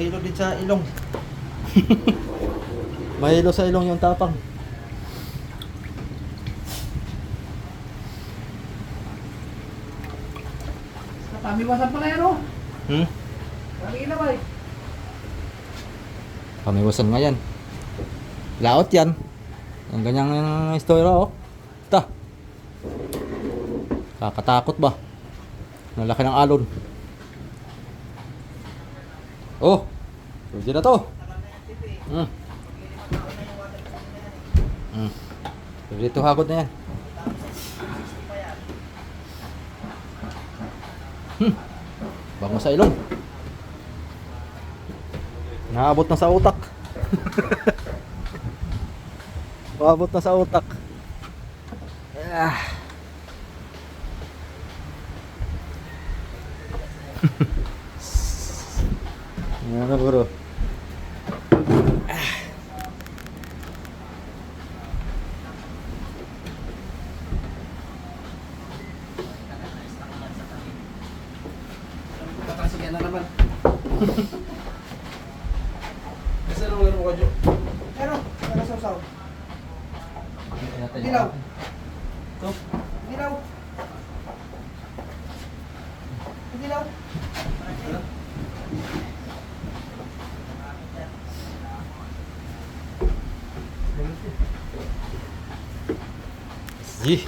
Mahilo din sa ilong. Mahilo sa ilong yung tapang. Pamiwasan pa na yan oh. Hmm? Kanina ba eh. Pamiwasan nga yan. Laot yan. Ang ganyang istorya oh. Ta. Kakatakot ba? Nalaki ng alon. Oh. Pwede na to. Pwede ito hagod na yan. Bango sa ilong. Naabot na sa utak. Naabot na sa utak. Ah. Yan na bro. Sige na naman. Kasi nung laro ko dyan. Pero, nakasaw-saw. Dilaw. Ito. Dilaw. Dilaw. Yih.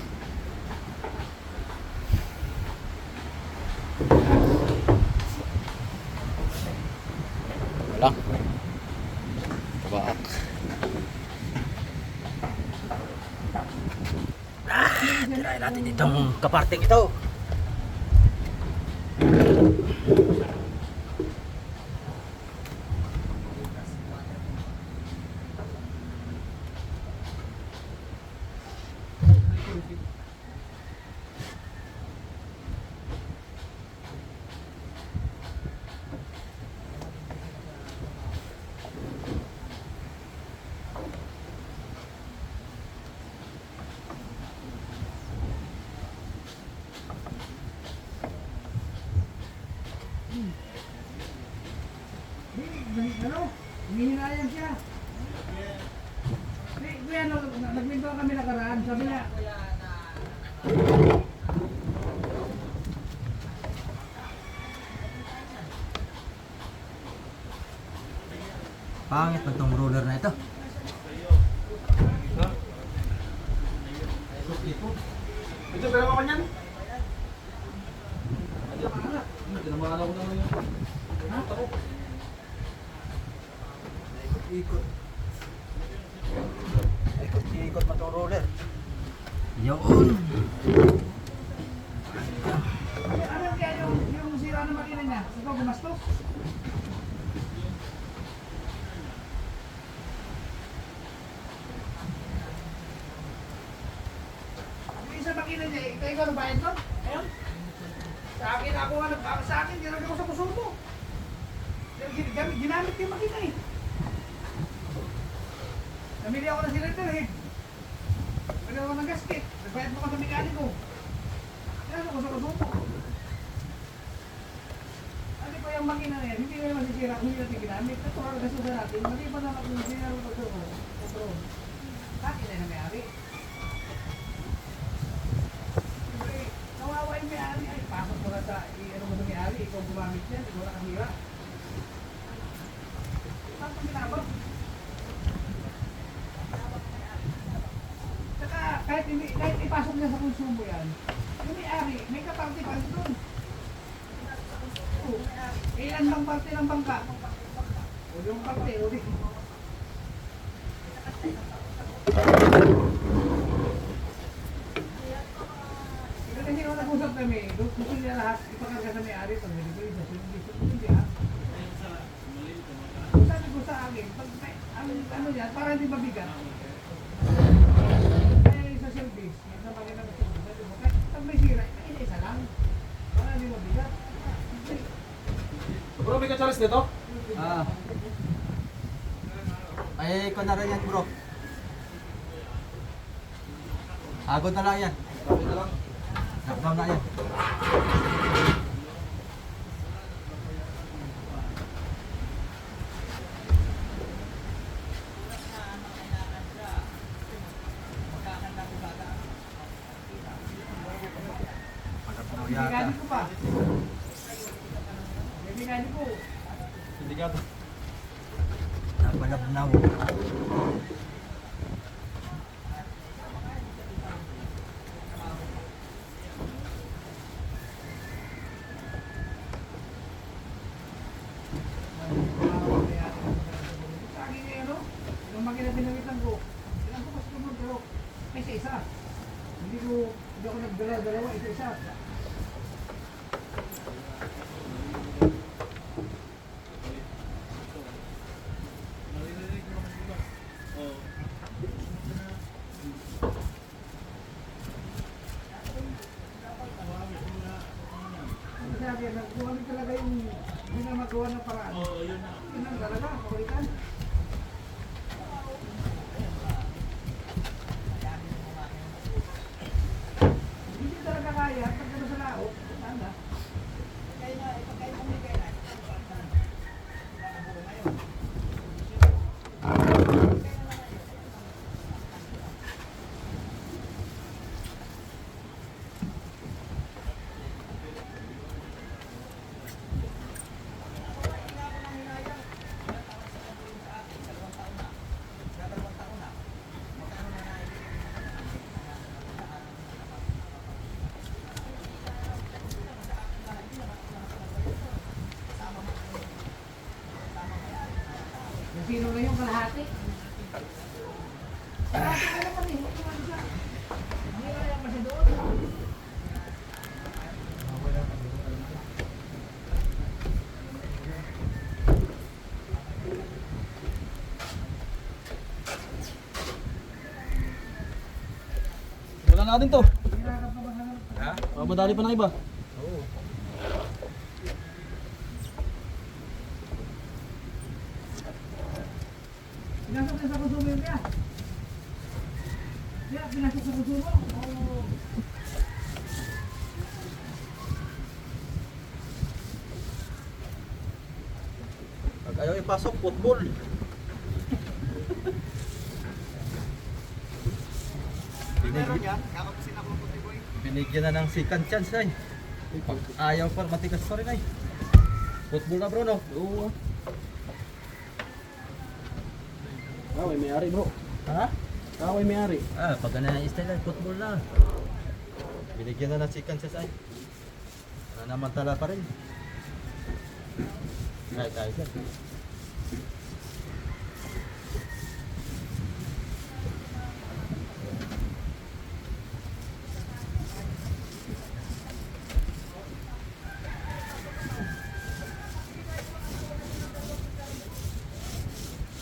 Wala. Kabaak. Tirahin natin itong kaparting ito. Ano? Hihinayan siya. Kuya, nagminto kami nakaraan. Sabi niya, Pangit na itong roller na ito. Ito, pero ako niyan. Ikot. Ikot mo itong roller. Yun. ano kaya yung sira ng makina niya? Ikaw gumastos? Yung isa makina niya, ikaw nagbayad doon? Ayun? Sa akin ako nga nagbayad sa akin, ginagawa ko sa kusumo. Ginamit yung makina eh. Namili ako ng cylinder eh. Pwede ako ng gasket. Nagbayad mo ka sa mekaniko. Ginagawa ko sa kusumo. Ano pa yung makina na yan? Hindi na naman sisira kung hindi natin ginamit. Ito ang gasusan natin. Mali pa naman kung hindi naman ito. Bakit na may-ari? Kawawa yung may-ari. Ay, pasok mo na sa ano mo sa may-ari. Ikaw gumamit yan. Ikaw nakahira. Bakit ginabot? Saka kahit ipasok niya sa konsumo yan, yung may-ari, may kaparte pa rin doon. Ilan bang parte ng bangka? O yung parte, o di. Kasi kung nag-usap kami, gusto niya lahat ipakarga sa may-ari pag ganito yung hindi ha. Sabi ko sa akin, pag ang ano yan, para hindi mabigat. Ay, sa service, yung sa mga nang service, sabi mo, kahit pag may sira, isa lang. Para hindi mabigat. Bro, may katsalis nito? Ah. Ay, ikaw na rin yan bro. Agod na lang yan. Lockdown na yan. Mekanik ko pa. Mekanik ko. Hindi ka to. Napanabnaw. Sa akin eh, ano? Yung makina pinamitan ko. Kailan ko kasi naman, pero may isa-isa. Hindi ako nagdala-dalawa, isa-isa. Ang sabi, nagkuha rin talaga yung hindi na magawa ng paraan. Yun ang talaga, pakulitan. Hindi talaga kaya, pag gano'n sa laot, tanda. Yung sino na yung kalahati? Kalahati ka naman eh, huwag naman siya. Hindi kaya pa siya doon. Wala natin to. Hirap pa ba hanap? Madali pa ng iba. Pinasok niya sa konsumo yun kaya? Kaya pinasok sa konsumo? Oo. Pag ayaw ipasok, football. Meron yan, kakapusin ako ng puti boy. Binigyan na ng second chance ay. Pag ayaw pa, matigas pa rin ay. Football na bro, no? Oo. Kaway may-ari bro. Ha? Kaway may-ari. Pag ganun yung style ay, football na. Binigyan na ng second chance ay. Nanamantala pa rin. Kahit yan.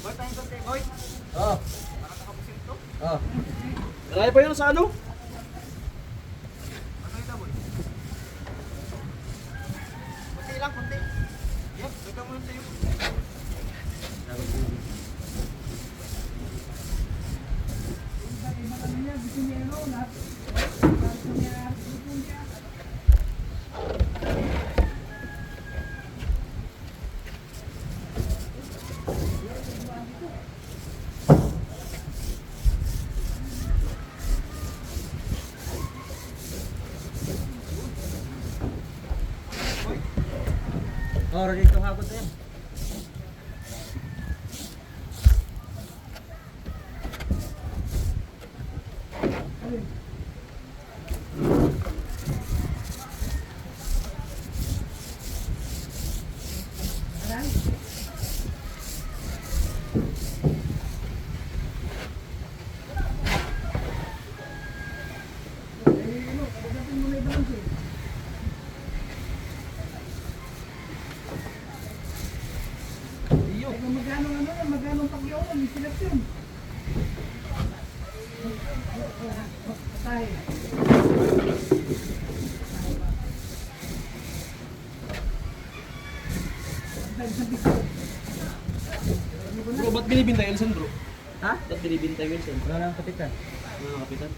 Boy, tayo konti, boy. Oh. Nakakapusin to. Oh. Marami pa yun sa ano? Ano ito, boy? Kunti lang, kunti. Yep, daga mo lang sa'yo. Ano niya, gusto niya ano, lahat. Gusto niya, gusto niya. Oh, ready to hapon na yan. Magkano pag-iwan, may seleksyon. Patay. Bro, ba't binibintay Wilson bro? Ha? Ba't binibintay Wilson? Wala lang kapitan. Mga kapitan.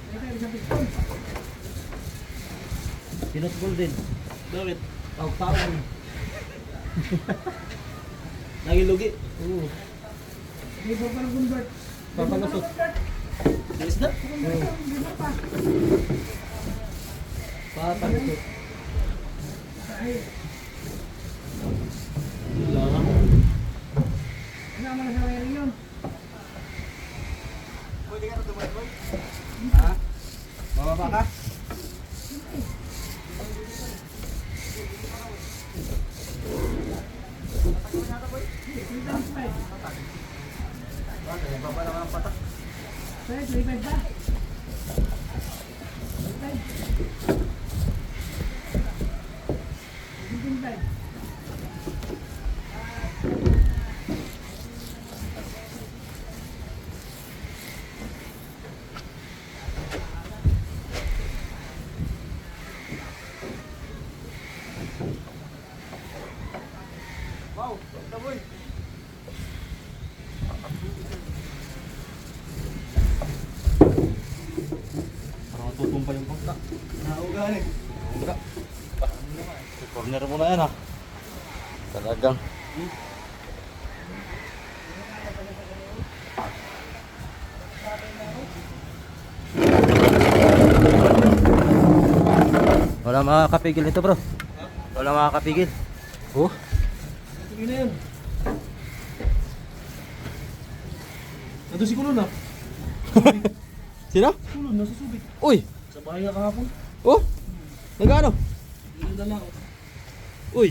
Pinutbol din. Bakit? Pag-taon. Naging lugi. Oo. Hindi ba parang convert? Papalusot. Yes na? Hindi ba pa? Papalusot. Ano naman sa wiring yun? Boy, di ka na tumuloy, boy. Ha? Bababa ka? Baba naman ang patak. Sir, 3.5 ba? 3.5. Wow, ganda, boy. Parang tutumpa yung bangka. Naugan eh. Bangka. Corner mo na yan ha. Talagang. Wala makakapigil nito bro. Wala makakapigil. Oh. Sige na yan. Nandun si Kulon na. Sino? Kulon, nasa subik. Uy! Sa bahay nga kahapon. Oh! Nagano? Yun na lang. Uy!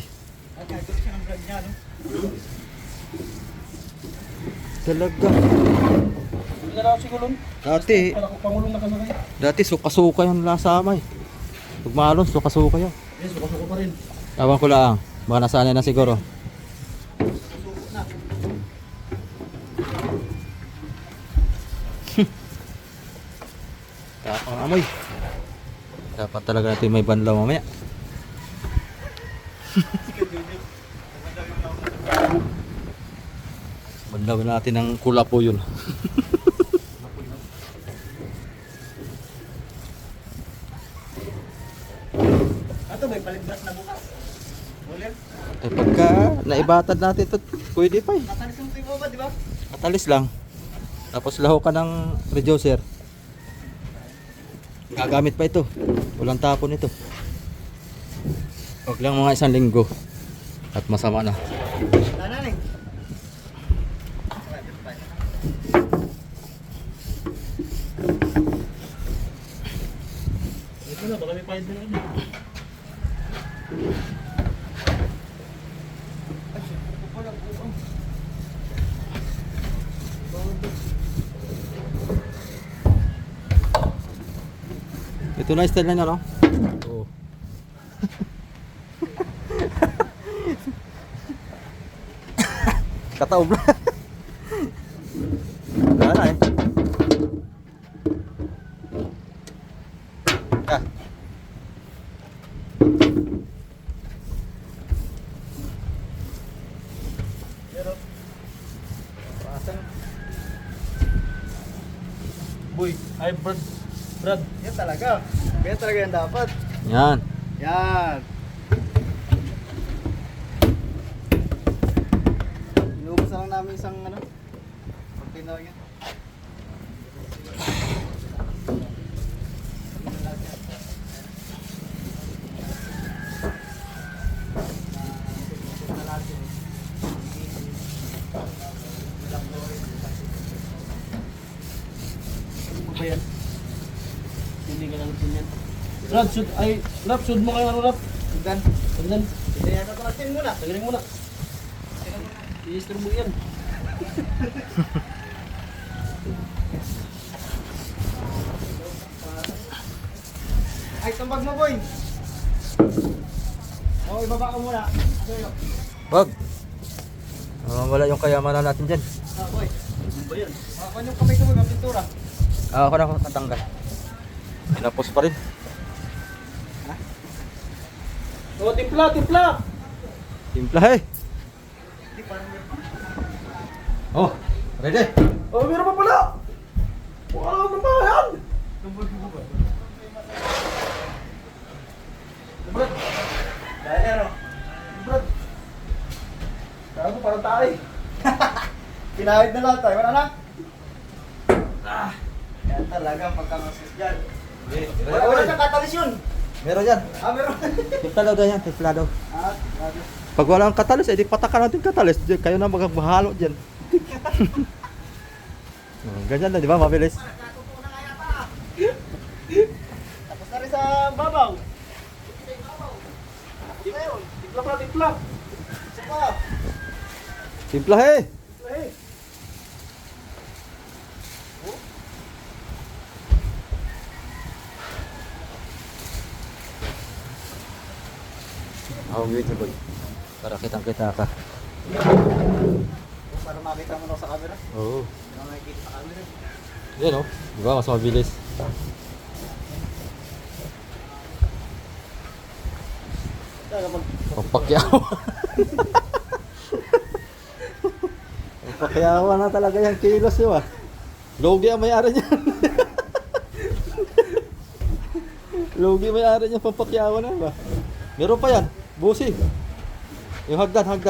Ay, kahit siya ng brand niya, no? Talaga. Hindi na lang si Kulon. Dati, Para ko pangulong nakasakay. dati suka-suka yung lasamay. Pag maalon, suka-suka yun. Yes, suko pa rin. Ewan ko lang. Baka nasanay na siguro. Tapang amoy. Dapat talaga natin may banlaw mamaya. Banlaw natin ng kulapo yun. Ato, may palibras na bukas. Ulit. Eh pagka naibatad natin ito, pwede pa eh. Natalis yung tingko ba, di ba? Katalis lang. Tapos laho ka ng reducer. Gagamit pa ito. Walang tapon ito. Huwag lang mga 1 linggo. At masama na. Nanan eh. Ito na, baka may pahid na lang. Ito na style na no? Oo. Kataob na. Wala na eh. Ah. Boy, ay Brad. Brad. Yan talaga. Yan talaga yan dapat. Yan. Yan. Inubos na lang namin isang ano. Container yan. Ano ba yan? Hindi ka lang yan. Rap, shoot, ay, rap, shoot mo kayo ano, rap. Tignan. Tignan. Tignan yan natin natin muna. Tagaling muna. I-stir mo yan. Ay, tambag mo, boy. Oo, ibaba ko muna. Sa'yo. Wag. Wala yung kayamanan natin dyan. Ah, boy. Ano ba yan? Makakuha yung kamay ko, boy. Ang pintura. Ako na ako natanggal. Pinapos pa rin. Oh, timpla, timpla! Timpla eh. Oh, ready? Oh, meron pa pala! Wala naman ba yan? Brad, Dahil ano? Brad. Kaya ko parang tayo. Pinahid na lahat tayo. Wala na? Yan talaga ang pagkamasis dyan. Wala siyang katalis yun. Meron yan. Meron. Templado yan, templado. Grabe. Pag walang katalis, edi patakan natin katalis. Kayo na maghalo dyan. Ganyan na, di ba? Mabilis. Tapos na rin sa babaw. Timpla pa, timpla. Timpla eh. Wait boy. Para kitang-kita ka. Para makita mo na sa camera. Oo. Hindi na makikita sa camera. Yan oh. Di ba? Mas mabilis. Kapag Pampakyawa. Pampakyawa na talaga yung kilos yun ah. Logi ang may-ari niyan. Logi may-ari niyan pampakyawa na ba? Meron pa yan. Busi. Yung hagdan. Ano?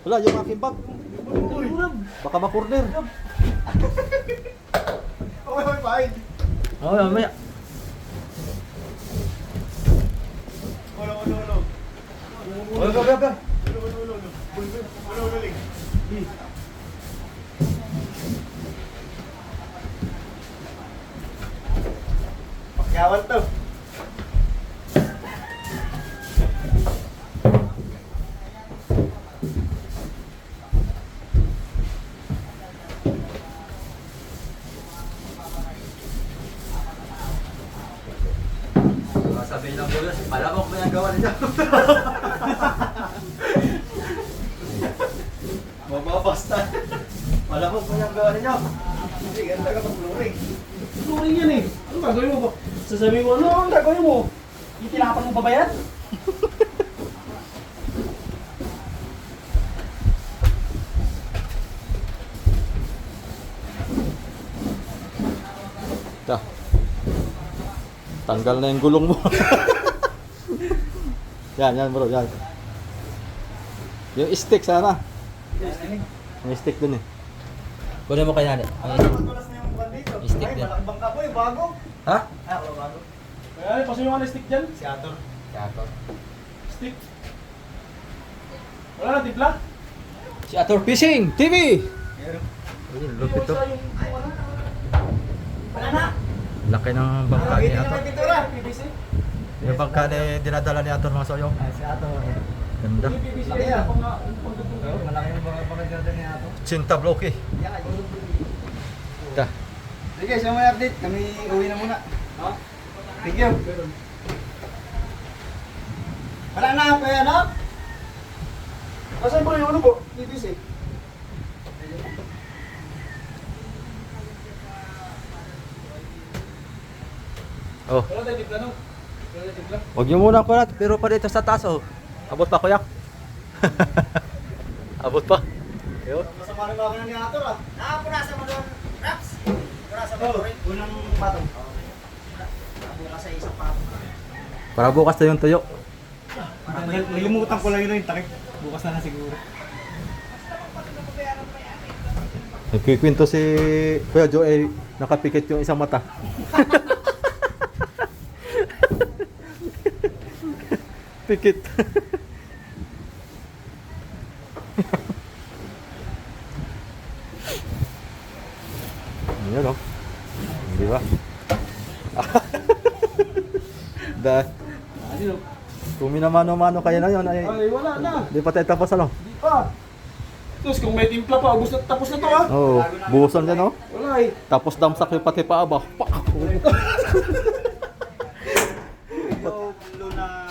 Wala, yung aking bag. Baka makorner. Oy, fine. Oo, mamaya. Pakyawan to. Sabihin ng bulas, palamok mo yung gawa niya. Mababasta. Palamok mo yung gawa niya. Hindi, ganda ka pag-flooring. Flooring yan eh. Ano gagawin mo ba? Sasabihin mo, ano ang gagawin mo? Itinapan mo ba ba yan? Ta. Tanggal na yung gulong mo. yan bro, yan. Yung stick sana. Yung stick dun eh. Kunin mo kaya ni. Magulas na yung buwan dito. Stick Ay, din. malaking bangka po, yung bago. Ha? Ah, wala bago. Kaya, paso yung ano stick dyan? Si Ator. Stick. Wala na, timpla? Si Ator Fishing TV. Meron. Ayun, lupit to. Wala na. Laki ng bangka ni Hindi na Ator. may pintura. Yung bangka ni dinadala ni Ator mga soyo. Si Ator. Ganda. Laki yan. Malaki yung bangka ni Ator. Cinta bloke. Yan. Ta. Sige, siya may update. Kami uwi na muna. Thank you. Wala na, kaya na? Asan ba yung ano po? PVC. Oh. Wala tayo timpla no? Wala tayo timpla. Huwag niyo muna kulat, pero pa dito sa taas oh. Abot pa kuya. Abot pa. Ayun. Masama rin ako ni Ator ah. Punasan mo doon, Raps. Punasan mo doon. Unang patong. Bukas sa isang patong. Para bukas na yung tuyo. Nalimutan ko lang yun yung takip. Bukas na siguro. Nagkikwento si Kuya Joe eh, nakapikit yung isang mata. Pikit. Yan oh. Di ba? Kung minamano-mano kayo na yun ay Ay, wala na. di pa tayo tapos ano? Di pa. Tapos kung may timpla pa, ubos na, tapos na to ha. Oo, buhusan yan oh. Wala eh. Tapos damsak yung pati paaba. Pak!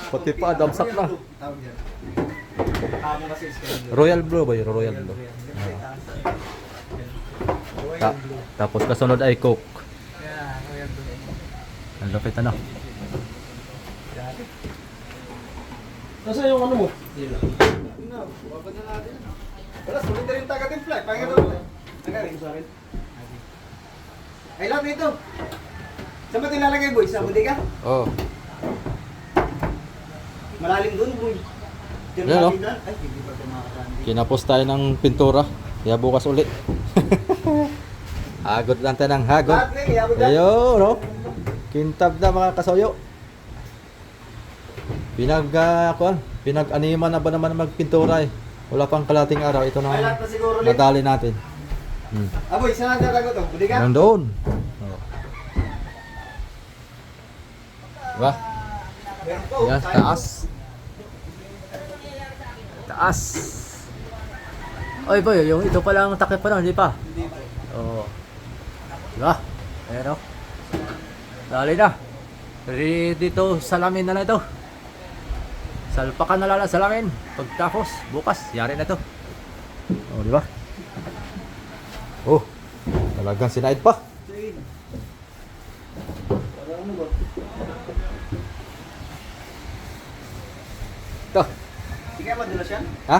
Pati pa, damsak na. Tawag yan. Tama kasi is Royal Blue ba yun? Royal Blue. Tapos kasunod ay Coke. Ang lapit na. Nasaan yung ano mo? Wala, sulit na rin taga-timpla. Pakinggan doon. Nagaling sa akin. Ay, lang dito. Saan ba tinalagay, boy? Sa bodega? Oh. Malalim doon, boy. Diyan Yan, natin doon. Ay, hindi pa tayo makakandi. Kinapos tayo ng pintura. Kaya bukas uli. Hagod lang tayo ng hagod. Lahat, Ning, yabot yan. Ayun, no? Kintab na mga kasoyo. Pinag-animan na ba naman magpintura eh. Wala pang kalating araw. Ito Ay, na lahat na siguro ulit. nadali natin. Aboy, saan ang talaga to? Budi ka? Nandoon. Oh. Diba? Meron po. Yan, taas. Taas. Oy boy, yung ito pa lang takip pa lang, hindi pa. Hindi po. Oo. Diba? Ayan o. Dali na. Dito, salamin na ito. Salpakan na lang ang salamin. Pagtapos, bukas, yari na to. O, diba? Oh, talagang sinaid pa. Sige. Ito. Hindi kaya madulas yan? Ha?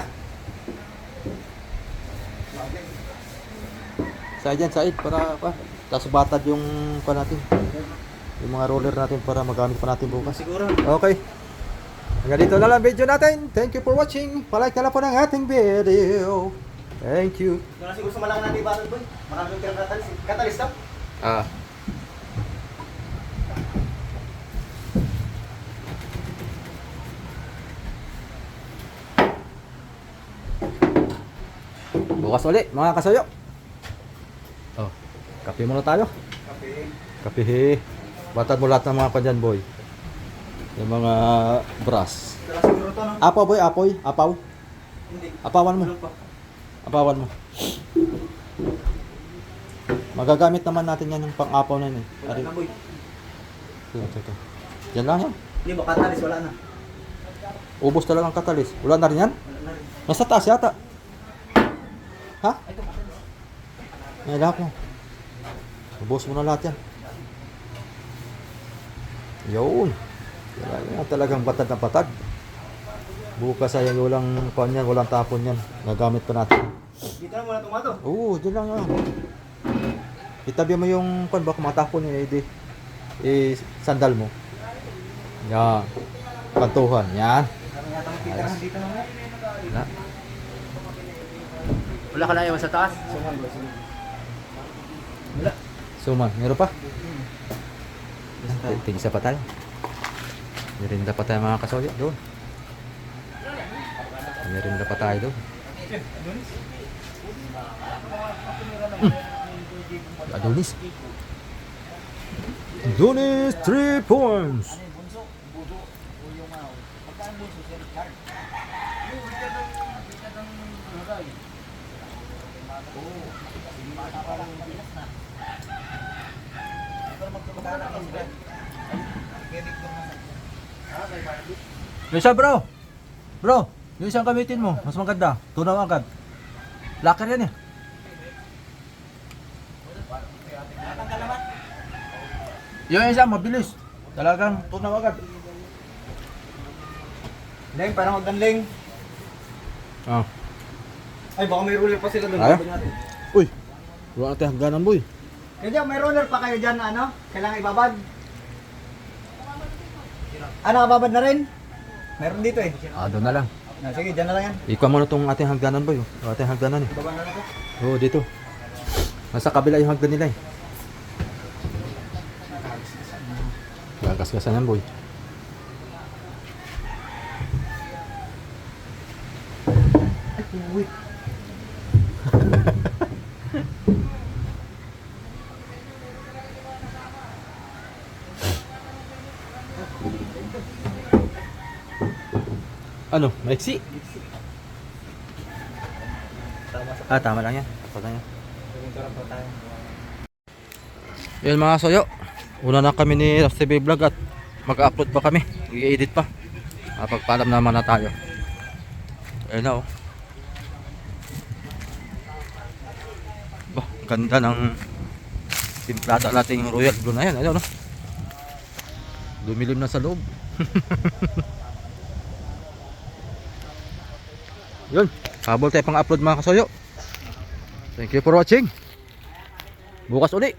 Side yan, side. Para pa. Tapos batad yung pa natin. Yung mga roller natin para magamit pa natin bukas. Siguro. Okay. Hanggang dito na lang video natin. Thank you for watching. Palike na lang po ng ating video. Thank you. Doon na siguro sa malaki natin battle boy. Maraming tirang catalyst to. Ah. Bukas ulit mga kasayo. Oh, kape muna tayo. Okay. Kape. Batad mo lahat ng mga kanyan boy. Yung mga brass. Doon na siguro to, no? Apaw boy, apoy, apaw. Hindi. Apawan mo. Ano pa? Apawan mo. Magagamit naman natin yan yung pang-apaw na yun eh. Wala na boy. Ito. Yan lang yan. Hindi ba catalyst? Wala na. Ubos talaga ang katalis. Wala na rin yan? Wala na rin. Nasa taas yata. Ha? May lahat mo. Ubos mo na lahat yan. Yun. Yan, talagang batad na batad. Bukas ay walang kuhan yan, walang tapon yan. Gagamit pa natin. Dito na muna tumato. Oo, dyan lang yan. Itabi mo yung kuhan, baka matapon yun eh. Sandal mo. Yan. Kantuhan. Yan. Meron yata may pinturahan dito na mga. Wala. Wala ka na iwan sa taas? Suman ba? Suman. Suman, meron pa? Tigisa pa tayo. Merinda pa tayo mga kasoyo doon. Merinda pa tayo doon. Adonis. Adonis 3 points. Yung isa bro. Bro, yung isang gamitin mo. Mas maganda. Tunaw agad. Locker yan eh. Yung isa mabilis. Talagang tunaw agad. Leng, parang magdanling. Ah. Ay, baka may ruler pa sila doon. Ayaw? Sabi natin. Uy. Wala natin hangganan boy. Kaya may roller pa kayo dyan, ano? Kailangan ibabad. Ano, kababad na rin? Meron dito eh. Ah, doon na lang. Sige, dyan na lang yan. Ikaw muna itong ating hangganan boy. Yung ating hangganan eh. Ibaba na lang ito. Oo, dito. Nasa kabila yung hagdan nila eh. Gagas-gasan yan boy. Wait. Ano? Maiksi? Ah, tama lang yan. Tama lang yan. Yun mga soyo. Una na kami ni FCB Vlog at mag-upload pa kami. I-edit pa. Pagpaalam naman na tayo. Ayun na oh. Bah, ganda ng timplada nating Royal Blue na yan. Ayun no? Dumilim na sa loob. Yun, habol tayo pang upload mga kasoyo. Thank you for watching. Bukas uli.